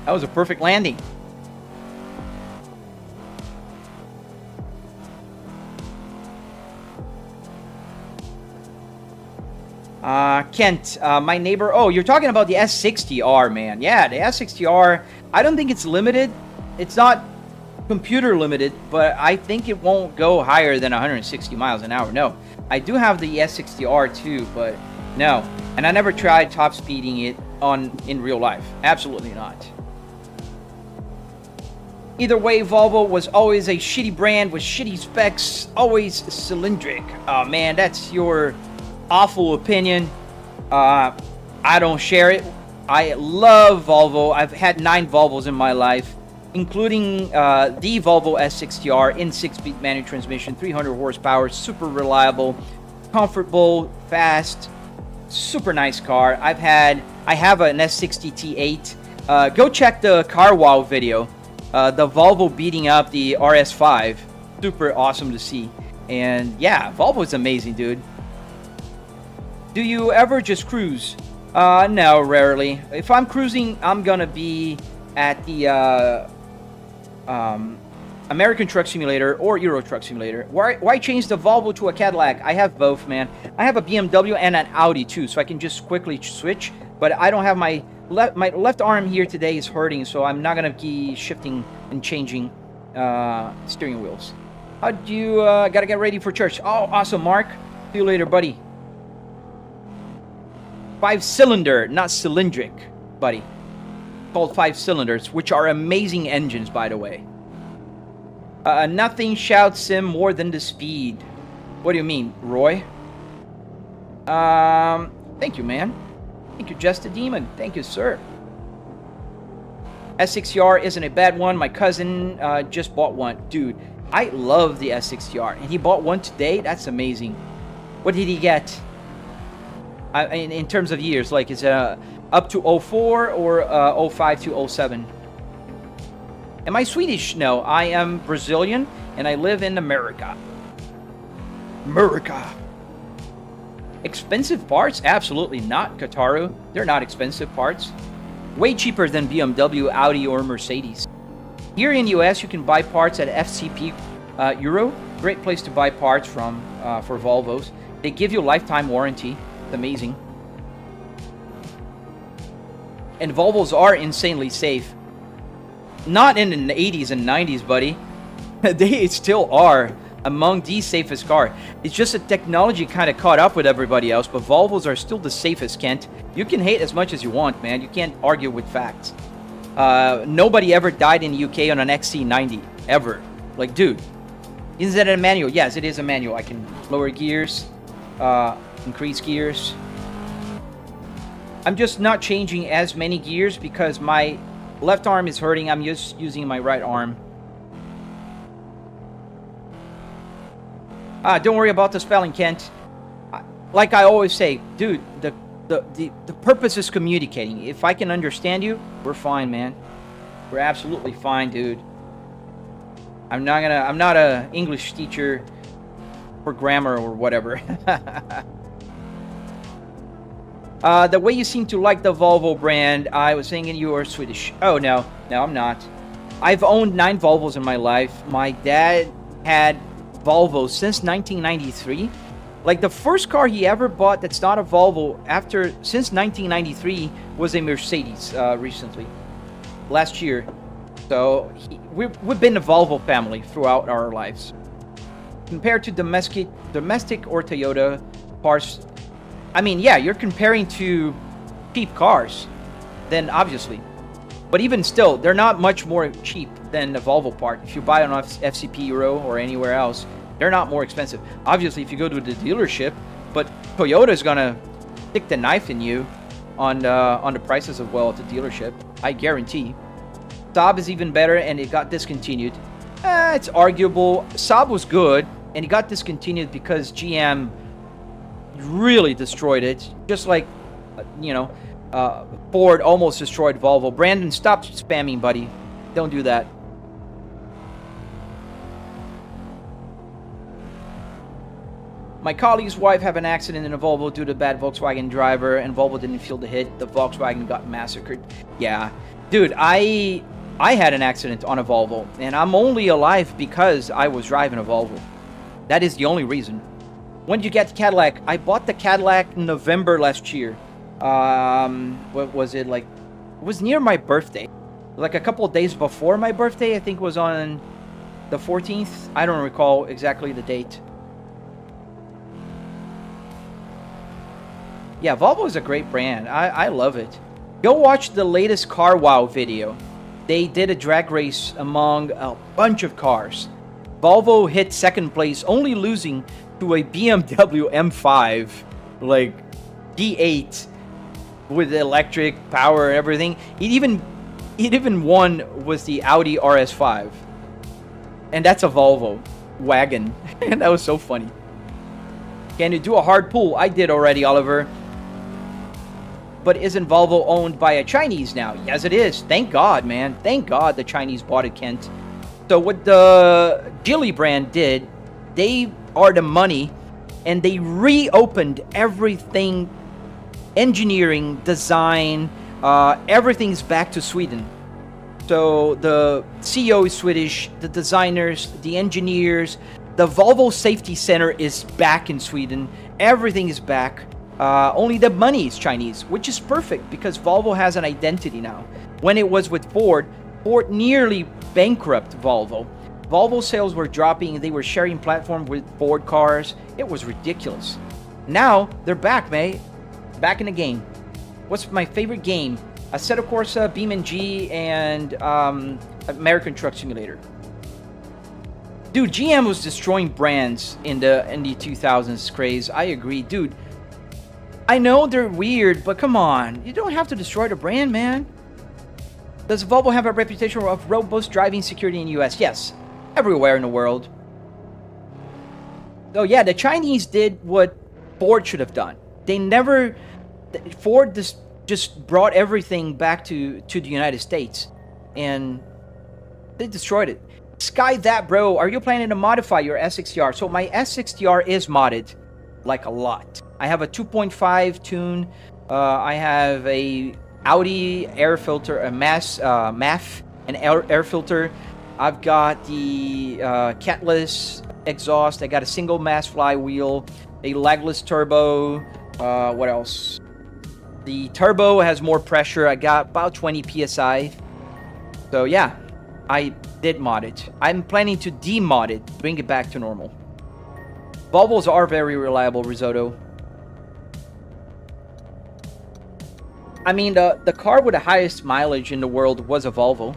That was a perfect landing. Kent, my neighbor. Oh, you're talking about the S60R, man. Yeah, the S60R. I don't think it's limited. It's not computer limited, but I think it won't go higher than 160 miles an hour. No, I do have the S60R too, but no. And I never tried top speeding it in real life. Absolutely not. Either way, Volvo was always a shitty brand with shitty specs, always cylindric. Oh man, that's your awful opinion. I don't share it. I love Volvo. I've had 9 Volvos in my life, including the Volvo S60R in 6-speed manual transmission, 300 horsepower, super reliable, comfortable, fast, super nice car. I have an S60 T8. Go check the Car Wow video. The Volvo beating up the RS5. Super awesome to see. And yeah, Volvo is amazing, dude. Do you ever just cruise? No, rarely. If I'm cruising, I'm gonna be at the American Truck Simulator or Euro Truck Simulator. Why change the Volvo to a Cadillac? I have both, man. I have a BMW and an Audi too, so I can just quickly switch. But I don't have my left arm here today is hurting, so I'm not gonna be shifting and changing steering wheels. How do you gotta get ready for church? Oh, awesome, Mark. See you later, buddy. 5-cylinder, not cylindric, buddy. Called 5 cylinders, which are amazing engines, by the way. Nothing shouts sim more than the speed. What do you mean, Roy? Thank you, man. Thank you, Just a Demon. Thank you, sir. S60R isn't a bad one. My cousin just bought one. Dude, I love the S60R, and he bought one today. That's amazing. What did he get? In terms of years, like is it up to 04 or 05 to 07? Am I Swedish? No, I am Brazilian and I live in America. America. Expensive parts? Absolutely not, Kataru. They're not expensive parts. Way cheaper than BMW, Audi, or Mercedes. Here in US, you can buy parts at FCP Euro, great place to buy parts from for Volvos. They give you a lifetime warranty. It's amazing. And Volvos are insanely safe. Not in the 80s and 90s, buddy. They still are among the safest car. It's just the technology kind of caught up with everybody else, but Volvos are still the safest, Kent. You can hate as much as you want, man. You can't argue with facts. Nobody ever died in the UK on an XC90, ever. Like, dude, is that a manual? Yes, it is a manual. I can lower gears, increase gears. I'm just not changing as many gears because my left arm is hurting. I'm just using my right arm. Don't worry about the spelling, Kent. Like I always say, dude, the purpose is communicating. If I can understand you, we're fine, man. We're absolutely fine, dude. I'm not a English teacher for grammar or whatever. The way you seem to like the Volvo brand, I was thinking you are Swedish. Oh, no, I'm not. I've owned 9 Volvos in my life. My dad had Volvo since 1993. Like, the first car he ever bought that's not a Volvo since 1993 was a Mercedes recently, last year. So we've been a Volvo family throughout our lives. Compared to domestic or Toyota parts, I mean, yeah, you're comparing to cheap cars, then obviously. But even still, they're not much more cheap than a Volvo part. If you buy on FCP Euro or anywhere else, they're not more expensive. Obviously, if you go to the dealership, but Toyota is gonna stick the knife in you on the prices as well at the dealership. I guarantee. Saab is even better, and it got discontinued. It's arguable. Saab was good, and it got discontinued because GM really destroyed it, just like Ford almost destroyed Volvo. Brandon, stop spamming, buddy. Don't do that. My colleague's wife had an accident in a Volvo due to a bad Volkswagen driver, and Volvo didn't feel the hit. The Volkswagen got massacred. Yeah, dude, I had an accident on a Volvo, and I'm only alive because I was driving a Volvo. That is the only reason. When did you get the Cadillac? I bought the Cadillac in November last year. What was it, like? It was near my birthday. Like a couple of days before my birthday. I think it was on the 14th. I don't recall exactly the date. Yeah, Volvo is a great brand. I love it. Go watch the latest Car Wow video. They did a drag race among a bunch of cars. Volvo hit second place, only losing to a BMW M5, like D8 with electric power and everything. It even won with the Audi RS5, and that's a Volvo wagon. And that was so funny. Can you do a hard pull? I did already, Oliver. But isn't Volvo owned by a Chinese now? Yes, it is. Thank God, man. Thank God the Chinese bought it, Kent. So what the Geely brand did, they are the money, and they reopened everything, engineering, design, everything's back to Sweden. So the CEO is Swedish, the designers, the engineers, the Volvo Safety Center is back in Sweden. Everything is back. Only the money is Chinese, which is perfect because Volvo has an identity now. When it was with Ford, Ford nearly bankrupt Volvo. Volvo sales were dropping. They were sharing platform with Ford cars. It was ridiculous. Now they're back, mate. Back in the game. What's my favorite game? Assetto Corsa, BeamNG, and American Truck Simulator. Dude, GM was destroying brands in the 2000s craze. I agree, dude. I know they're weird, but come on. You don't have to destroy the brand, man. Does Volvo have a reputation of robust driving security in the US? Yes. Everywhere in the world. So yeah, the Chinese did what Ford should have done. Ford just brought everything back to the United States. And they destroyed it. Sky that, bro. Are you planning to modify your S60R? So my S60R is modded. Like a lot. I have a 2.5 tune. I have a Audi air filter, a MAF, an air filter. I've got the catless exhaust. I got a single mass flywheel, a legless turbo. What else? The turbo has more pressure. I got about 20 psi. So yeah, I did mod it. I'm planning to demod it, bring it back to normal. Volvos are very reliable, Risotto. I mean, the car with the highest mileage in the world was a Volvo.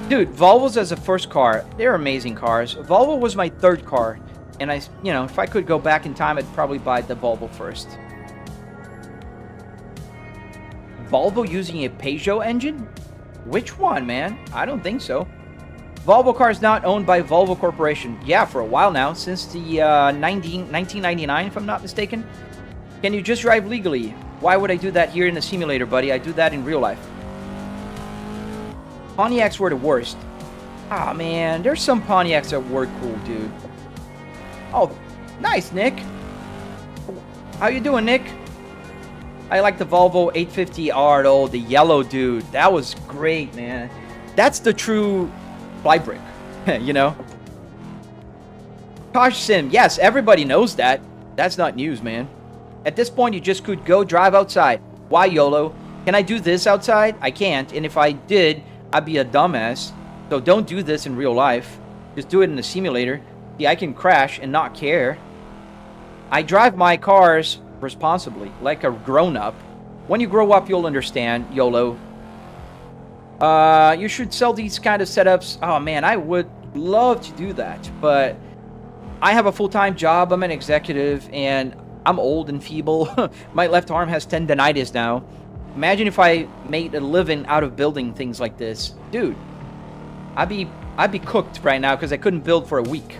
Dude, Volvos as a first car, they're amazing cars. Volvo was my third car, and if I could go back in time, I'd probably buy the Volvo first. Volvo using a Peugeot engine? Which one, man? I don't think so. Volvo car is not owned by Volvo Corporation. Yeah, for a while now, since the 1999, if I'm not mistaken. Can you just drive legally? Why would I do that here in the simulator, buddy? I do that in real life. Pontiacs were the worst. Ah, man, there's some Pontiacs that were cool, dude. Oh, nice, Nick. How you doing, Nick? I like the Volvo 850R, though, the yellow dude. That was great, man. That's the true Flybrick, you know? Tosh Sim, yes, everybody knows that. That's not news, man. At this point, you just could go drive outside. Why YOLO? Can I do this outside? I can't, and if I did, I'd be a dumbass. So don't do this in real life. Just do it in the simulator. See, I can crash and not care. I drive my cars responsibly, like a grown-up. When you grow up, you'll understand, YOLO. You should sell these kind of setups. Oh, man, I would love to do that. But I have a full-time job. I'm an executive, and I'm old and feeble. My left arm has tendinitis now. Imagine if I made a living out of building things like this. Dude, I'd be cooked right now because I couldn't build for a week.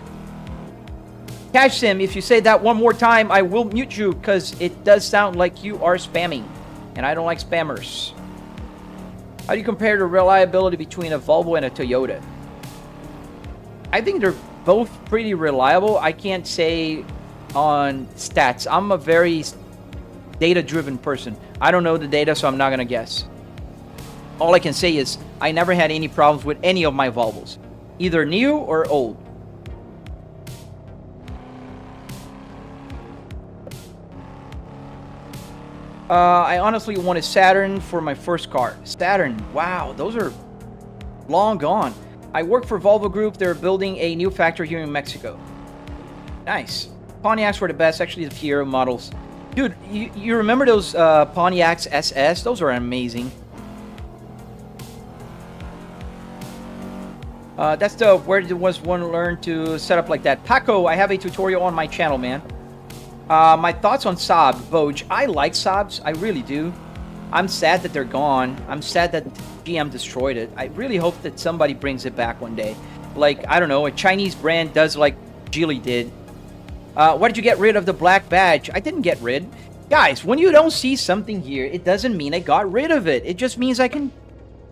Cash Sim, if you say that one more time, I will mute you because it does sound like you are spamming. And I don't like spammers. How do you compare the reliability between a Volvo and a Toyota? I think they're both pretty reliable. I can't say on stats. I'm a very data-driven person. I don't know the data, so I'm not going to guess. All I can say is I never had any problems with any of my Volvos. Either new or old. I honestly wanted Saturn for my first car. Saturn, wow, those are long gone. I work for Volvo Group. They're building a new factory here in Mexico. Nice. Pontiacs were the best, actually the Fiero models. Dude, you remember those Pontiacs SS? Those are amazing. That's the where was one learn to set up like that. Paco, I have a tutorial on my channel, man. My thoughts on Saab, Vogue. I like Saabs, I really do. I'm sad that they're gone. I'm sad that GM destroyed it. I really hope that somebody brings it back one day. Like, I don't know, a Chinese brand does like Geely did. Why did you get rid of the black badge? I didn't get rid. Guys, when you don't see something here, it doesn't mean I got rid of it. It just means I can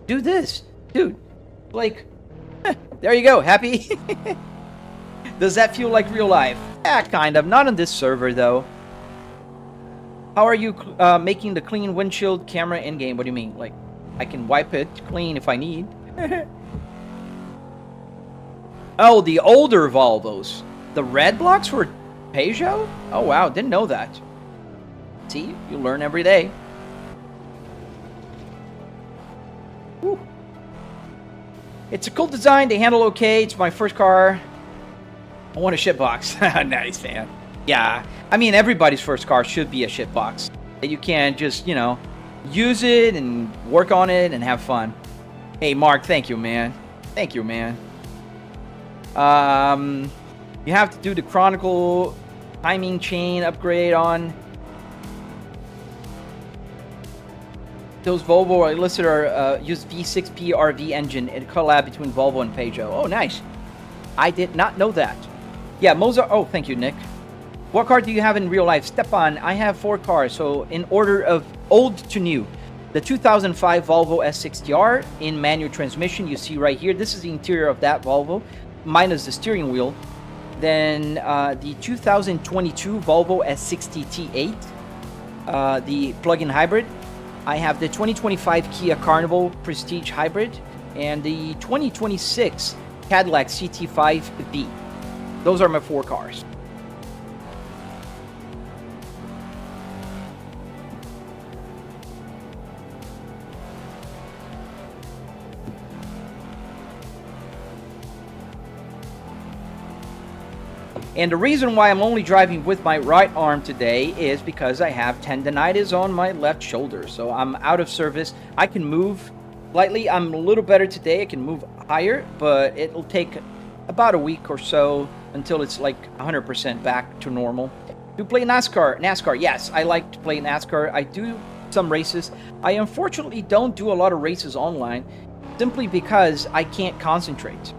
do this. Dude, like, there you go. Happy? Does that feel like real life? Yeah, kind of. Not on this server, though. How are you making the clean windshield camera in-game? What do you mean? Like, I can wipe it clean if I need. Oh, the older Volvos. The red blocks were Peugeot? Oh, wow. Didn't know that. See? You learn every day. Whew. It's a cool design. They handle okay. It's my first car. I want a shitbox. Nice, man. Yeah. I mean, everybody's first car should be a shitbox. You can just, you know, use it and work on it and have fun. Hey, Mark, thank you, man. Thank you, man. You have to do the Chronicle timing chain upgrade on those Volvo I listed are use V6P RV engine and collab between Volvo and Peugeot. Oh, nice. I did not know that. Yeah, Moza. Oh, thank you, Nick. What car do you have in real life? Stepan, I have 4 cars. So in order of old to new. The 2005 Volvo S60R in manual transmission you see right here. This is the interior of that Volvo, minus the steering wheel. Then the 2022 Volvo S60 T8, the plug-in hybrid. I have the 2025 Kia Carnival Prestige Hybrid and the 2026 Cadillac CT5V. Those are my 4 cars. And the reason why I'm only driving with my right arm today is because I have tendinitis on my left shoulder. So I'm out of service. I can move slightly. I'm a little better today. I can move higher, but it'll take about a week or so until it's like 100% back to normal. Do you play NASCAR? NASCAR, yes. I like to play NASCAR. I do some races. I unfortunately don't do a lot of races online simply because I can't concentrate.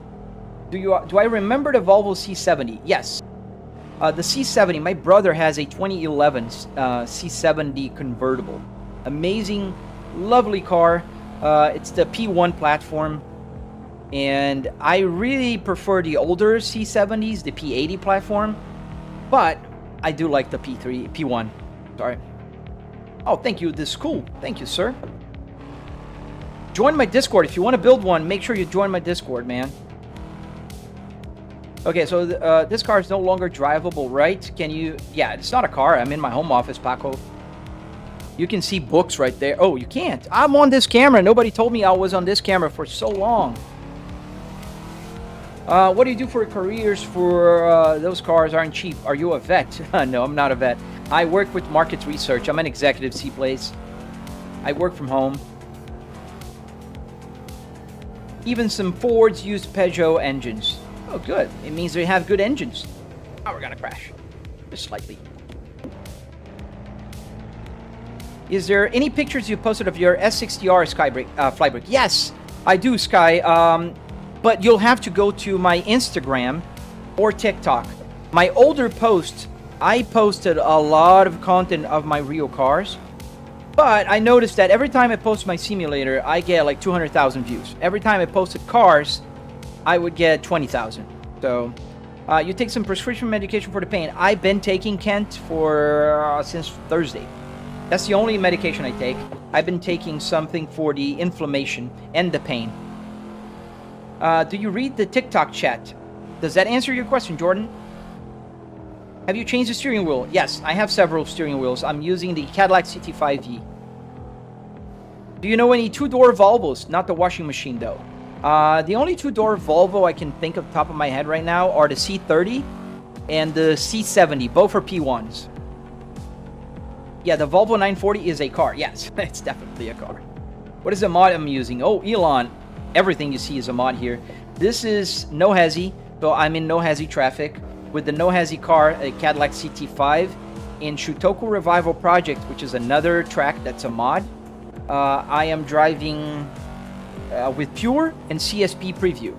Do I remember the Volvo C70? Yes. The C70, my brother has a 2011 C70 convertible. Amazing, lovely car. It's the P1 platform. And I really prefer the older C70s, the P80 platform. But I do like the P1. Sorry. Oh, thank you. This is cool. Thank you, sir. Join my Discord. If you want to build one, make sure you join my Discord, man. Okay, so this car is no longer drivable, right? Can you... Yeah, it's not a car. I'm in my home office, Paco. You can see books right there. Oh, you can't. I'm on this camera. Nobody told me I was on this camera for so long. What do you do for careers for those cars aren't cheap? Are you a vet? No, I'm not a vet. I work with market research. I'm an executive C-Place. I work from home. Even some Fords use Peugeot engines. Oh, good. It means they have good engines. Oh, we're gonna crash. Just slightly. Is there any pictures you posted of your S60R Flybrick? Yes, I do, Sky. But you'll have to go to my Instagram or TikTok. My older posts, I posted a lot of content of my real cars. But I noticed that every time I post my simulator, I get like 200,000 views. Every time I posted cars, I would get 20,000. So, you take some prescription medication for the pain. I've been taking Kent for since Thursday. That's the only medication I take. I've been taking something for the inflammation and the pain. Do you read the TikTok chat? Does that answer your question, Jordan? Have you changed the steering wheel? Yes, I have several steering wheels. I'm using the Cadillac CT5V. Do you know any two-door Volvos? Not the washing machine, though. The only two-door Volvo I can think of the top of my head right now are the C30 and the C70. Both are P1s. Yeah, the Volvo 940 is a car. Yes, it's definitely a car. What is the mod I'm using? Oh, Elon. Everything you see is a mod here. This is no hezzy, so I'm in no hezzy traffic with the no hezzy car, a Cadillac CT5 in Shutoku Revival Project, which is another track that's a mod. I am driving with Pure and CSP Preview.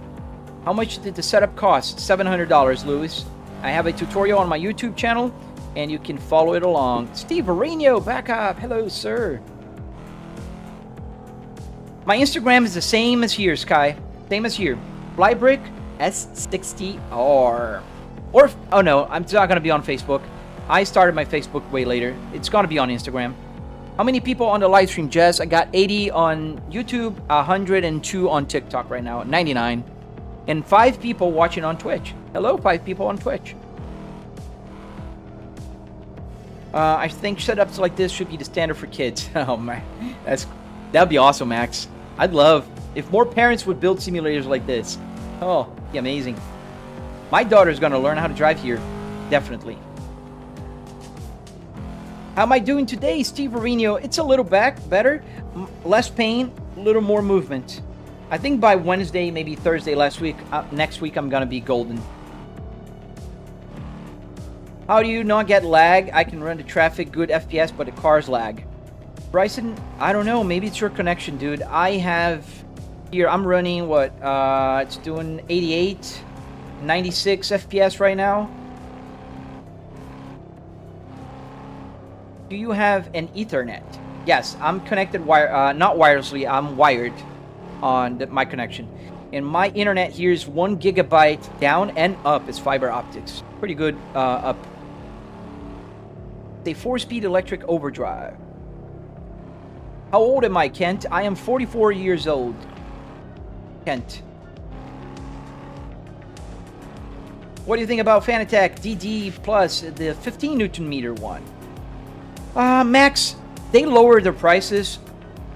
How much did the setup cost? $700, Louis. I have a tutorial on my YouTube channel, and you can follow it along. Steve Areno, back up. Hello, sir. My Instagram is the same as here, Sky. Same as here. Flybrick S60R. Or, oh no, I'm not going to be on Facebook. I started my Facebook way later. It's going to be on Instagram. How many people on the live stream, Jess? I got 80 on YouTube, 102 on TikTok right now, 99. And 5 people watching on Twitch. Hello, 5 people on Twitch. I think setups like this should be the standard for kids. Oh man, that'd be awesome, Max. I'd love if more parents would build simulators like this. Oh, be amazing. My daughter's gonna learn how to drive here, definitely. How am I doing today, Steve Areno? It's a little better, less pain, a little more movement. I think by Wednesday, maybe Thursday next week, I'm gonna be golden. How do you not get lag? I can run the traffic, good FPS, but the cars lag. Bryson, I don't know. Maybe it's your connection, dude. I have here, I'm running what? It's doing 88, 96 FPS right now. Do you have an Ethernet? Yes, I'm connected not wirelessly. I'm wired on my connection. And my internet here is 1 gigabyte down and up. It's fiber optics. Pretty good up. A 4-speed electric overdrive. How old am I, Kent? I am 44 years old. Kent. What do you think about Fanatec DD Plus, the 15 Newton meter one? Max, they lowered their prices,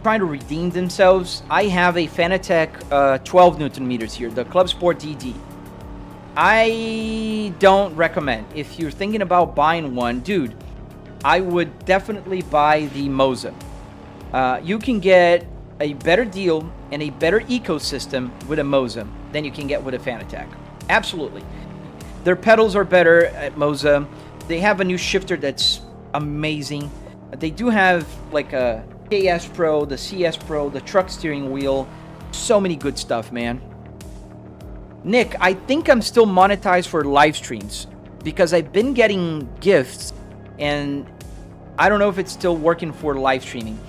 trying to redeem themselves. I have a Fanatec 12 Newton meters here, the Club Sport DD. I don't recommend. If you're thinking about buying one, dude, I would definitely buy the Moza. You can get a better deal and a better ecosystem with a Moza than you can get with a Fanatec. Absolutely. Their pedals are better at Moza. They have a new shifter that's amazing. They do have like a KS Pro, the CS Pro, the truck steering wheel. So many good stuff, man. Nick, I think I'm still monetized for live streams because I've been getting gifts and I don't know if it's still working for live streaming.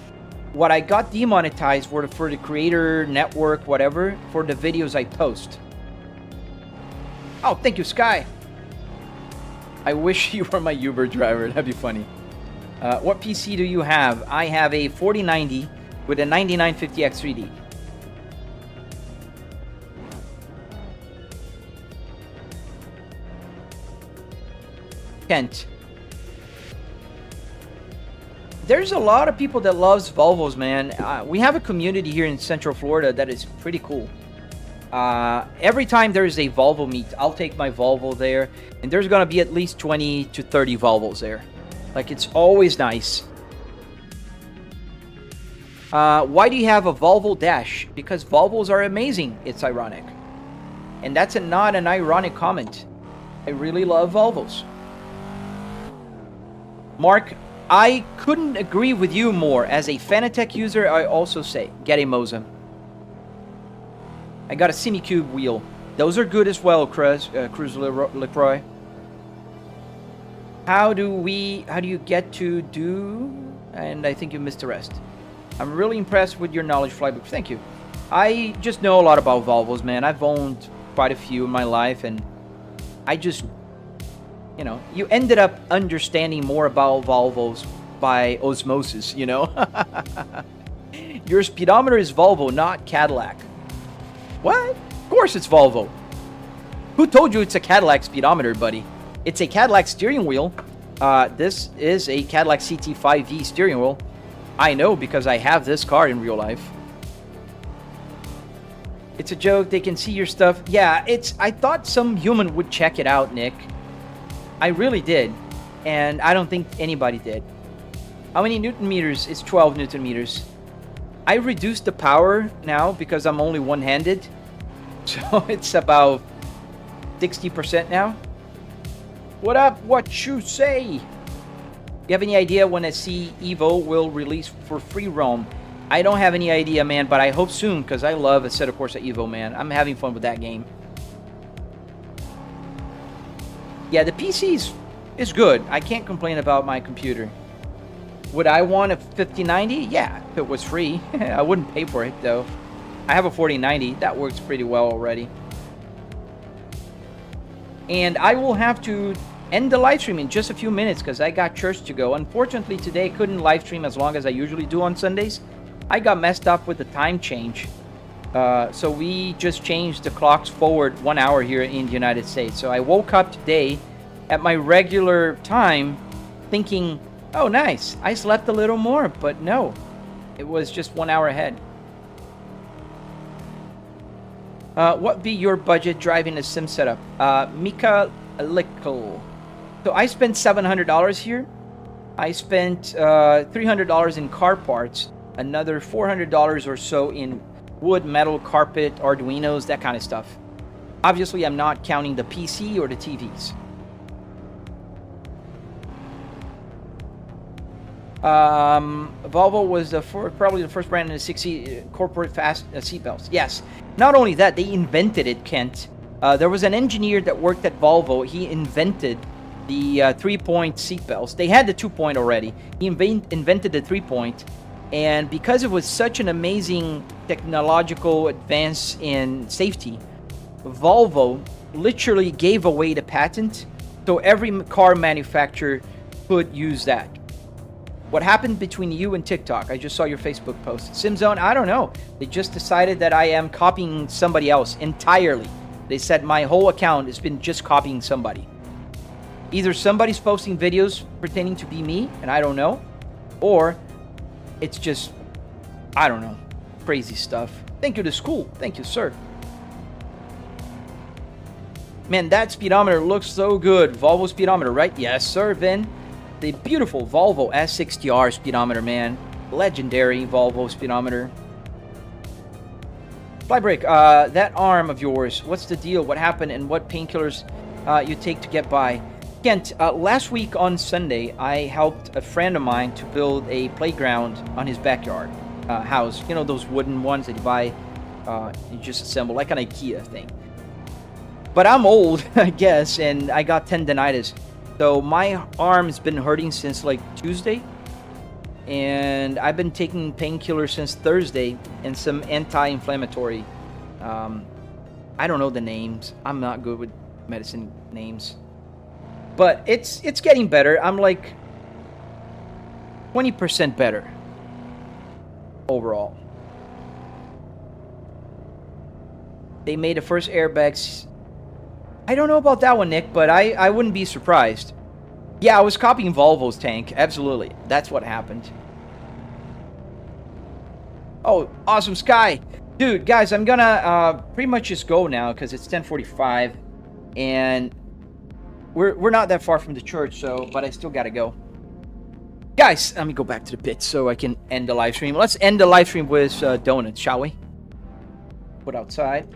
What I got demonetized were for the creator network, whatever, for the videos I post. Oh, thank you, Sky. I wish you were my Uber driver. That'd be funny. What PC do you have? I have a 4090 with a 9950X3D. Kent. There's a lot of people that loves Volvos, man. We have a community here in Central Florida that is pretty cool. Every time there is a Volvo meet, I'll take my Volvo there, and there's gonna be at least 20 to 30 Volvos there. Like, it's always nice. Why do you have a Volvo Dash? Because Volvos are amazing. It's ironic. And that's not an ironic comment. I really love Volvos. Mark, I couldn't agree with you more. As a Fanatec user, I also say, get a Moza. I got a semi-cube wheel. Those are good as well, Cruz LeCroix. How do you get to do? And I think you missed the rest. I'm really impressed with your knowledge, Flybrick. Thank you. I just know a lot about Volvos, man. I've owned quite a few in my life, and I just, you know, you ended up understanding more about Volvos by osmosis, you know? Your speedometer is Volvo, not Cadillac. What? Of course it's Volvo. Who told you it's a Cadillac speedometer, buddy? It's a Cadillac steering wheel. This is a Cadillac CT5V steering wheel. I know because I have this car in real life. It's a joke. They can see your stuff. Yeah, I thought some human would check it out, Nick. I really did. And I don't think anybody did. How many Newton meters? It's 12 Newton meters. I reduced the power now because I'm only one-handed. So it's about 60% now. What up? What you say? You have any idea when a C Evo will release for free roam? I don't have any idea, man, but I hope soon because I love Assetto Corsa Evo, man. I'm having fun with that game. Yeah, the PC is good. I can't complain about my computer. Would I want a 5090? Yeah, if it was free. I wouldn't pay for it, though. I have a 4090. That works pretty well already. And I will have to end the live stream in just a few minutes because I got church to go. Unfortunately, today I couldn't live stream as long as I usually do on Sundays. I got messed up with the time change. So we just changed the clocks forward 1 hour here in the United States. So I woke up today at my regular time thinking, oh, nice, I slept a little more. But no, it was just 1 hour ahead. What be your budget driving a sim setup? Mika Lickle. So I spent $700 here. I spent $300 in car parts. Another $400 or so in wood, metal, carpet, arduinos, that kind of stuff. Obviously, I'm not counting the PC or the TVs. Volvo was probably the first brand in the 60 corporate fast seatbelts. Yes. Not only that, they invented it, Kent. There was an engineer that worked at Volvo. He invented the 3-point seatbelts. They had the 2-point already. He invented the 3-point. And because it was such an amazing technological advance in safety, Volvo literally gave away the patent so every car manufacturer could use that. What happened between you and TikTok? I just saw your Facebook post. SimZone, I don't know. They just decided that I am copying somebody else entirely. They said my whole account has been just copying somebody. Either somebody's posting videos pretending to be me, and I don't know, or it's just, I don't know, crazy stuff. Thank you to school. Thank you, sir. Man, that speedometer looks so good. Volvo speedometer, right? Yes, sir, Vin. The beautiful Volvo S60R speedometer, man. Legendary Volvo speedometer. Flybrick, that arm of yours, what's the deal? What happened and what painkillers you take to get by? Kent, last week on Sunday, I helped a friend of mine to build a playground on his backyard house. You know, those wooden ones that you buy, you just assemble, like an IKEA thing. But I'm old, I guess, and I got tendonitis. So my arm's been hurting since like Tuesday. And I've been taking painkillers since Thursday and some anti-inflammatory. I don't know the names. I'm not good with medicine names. But it's getting better. I'm like 20% better overall. They made the first airbags. I don't know about that one, Nick, but I wouldn't be surprised. Yeah, I was copying Volvo's tank. Absolutely. That's what happened. Oh, awesome, Sky. Dude, guys, I'm gonna pretty much just go now because it's 10:45. And we're not that far from the church, so, but I still gotta go. Guys, let me go back to the pit so I can end the live stream. Let's end the live stream with donuts, shall we? Put outside.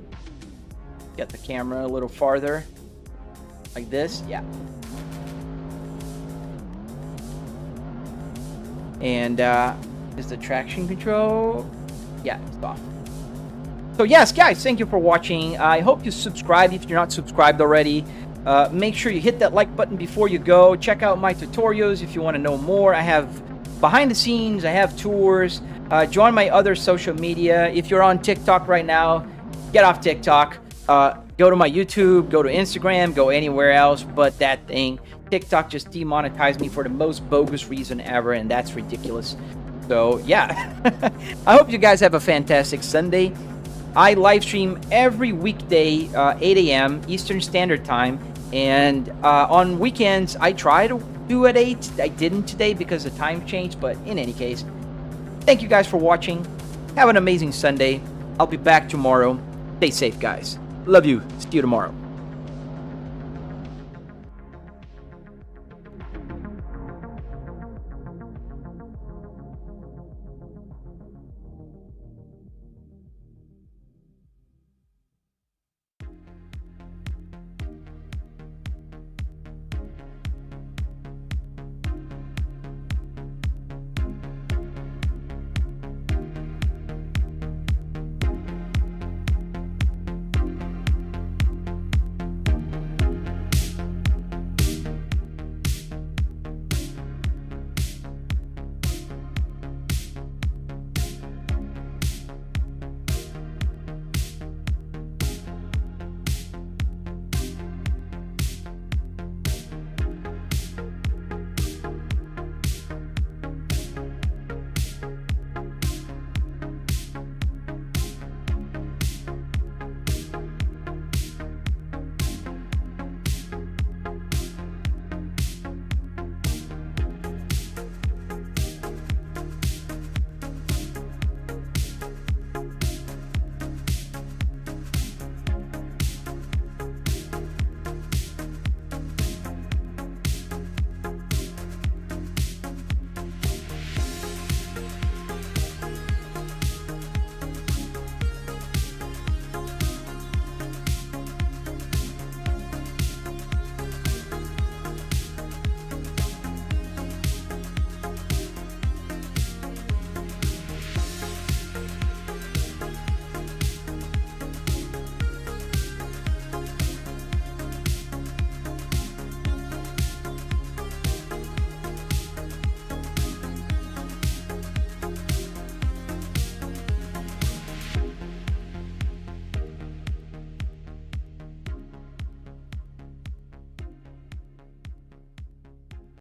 Get the camera a little farther. Like this, yeah. And is the traction control? Yeah, it's off. So yes, guys, thank you for watching. I hope you subscribe if you're not subscribed already. Make sure you hit that like button before you go. Check out my tutorials if you want to know more. I have behind the scenes, I have tours. Join my other social media. If you're on TikTok right now, get off TikTok. Go to my YouTube, go to Instagram, go anywhere else but that thing. TikTok just demonetized me for the most bogus reason ever, and that's ridiculous. So, yeah. I hope you guys have a fantastic Sunday. I live stream every weekday, 8 a.m. Eastern Standard Time. And on weekends, I try to do at 8. I didn't today because the time changed. But in any case, thank you guys for watching. Have an amazing Sunday. I'll be back tomorrow. Stay safe, guys. Love you. See you tomorrow.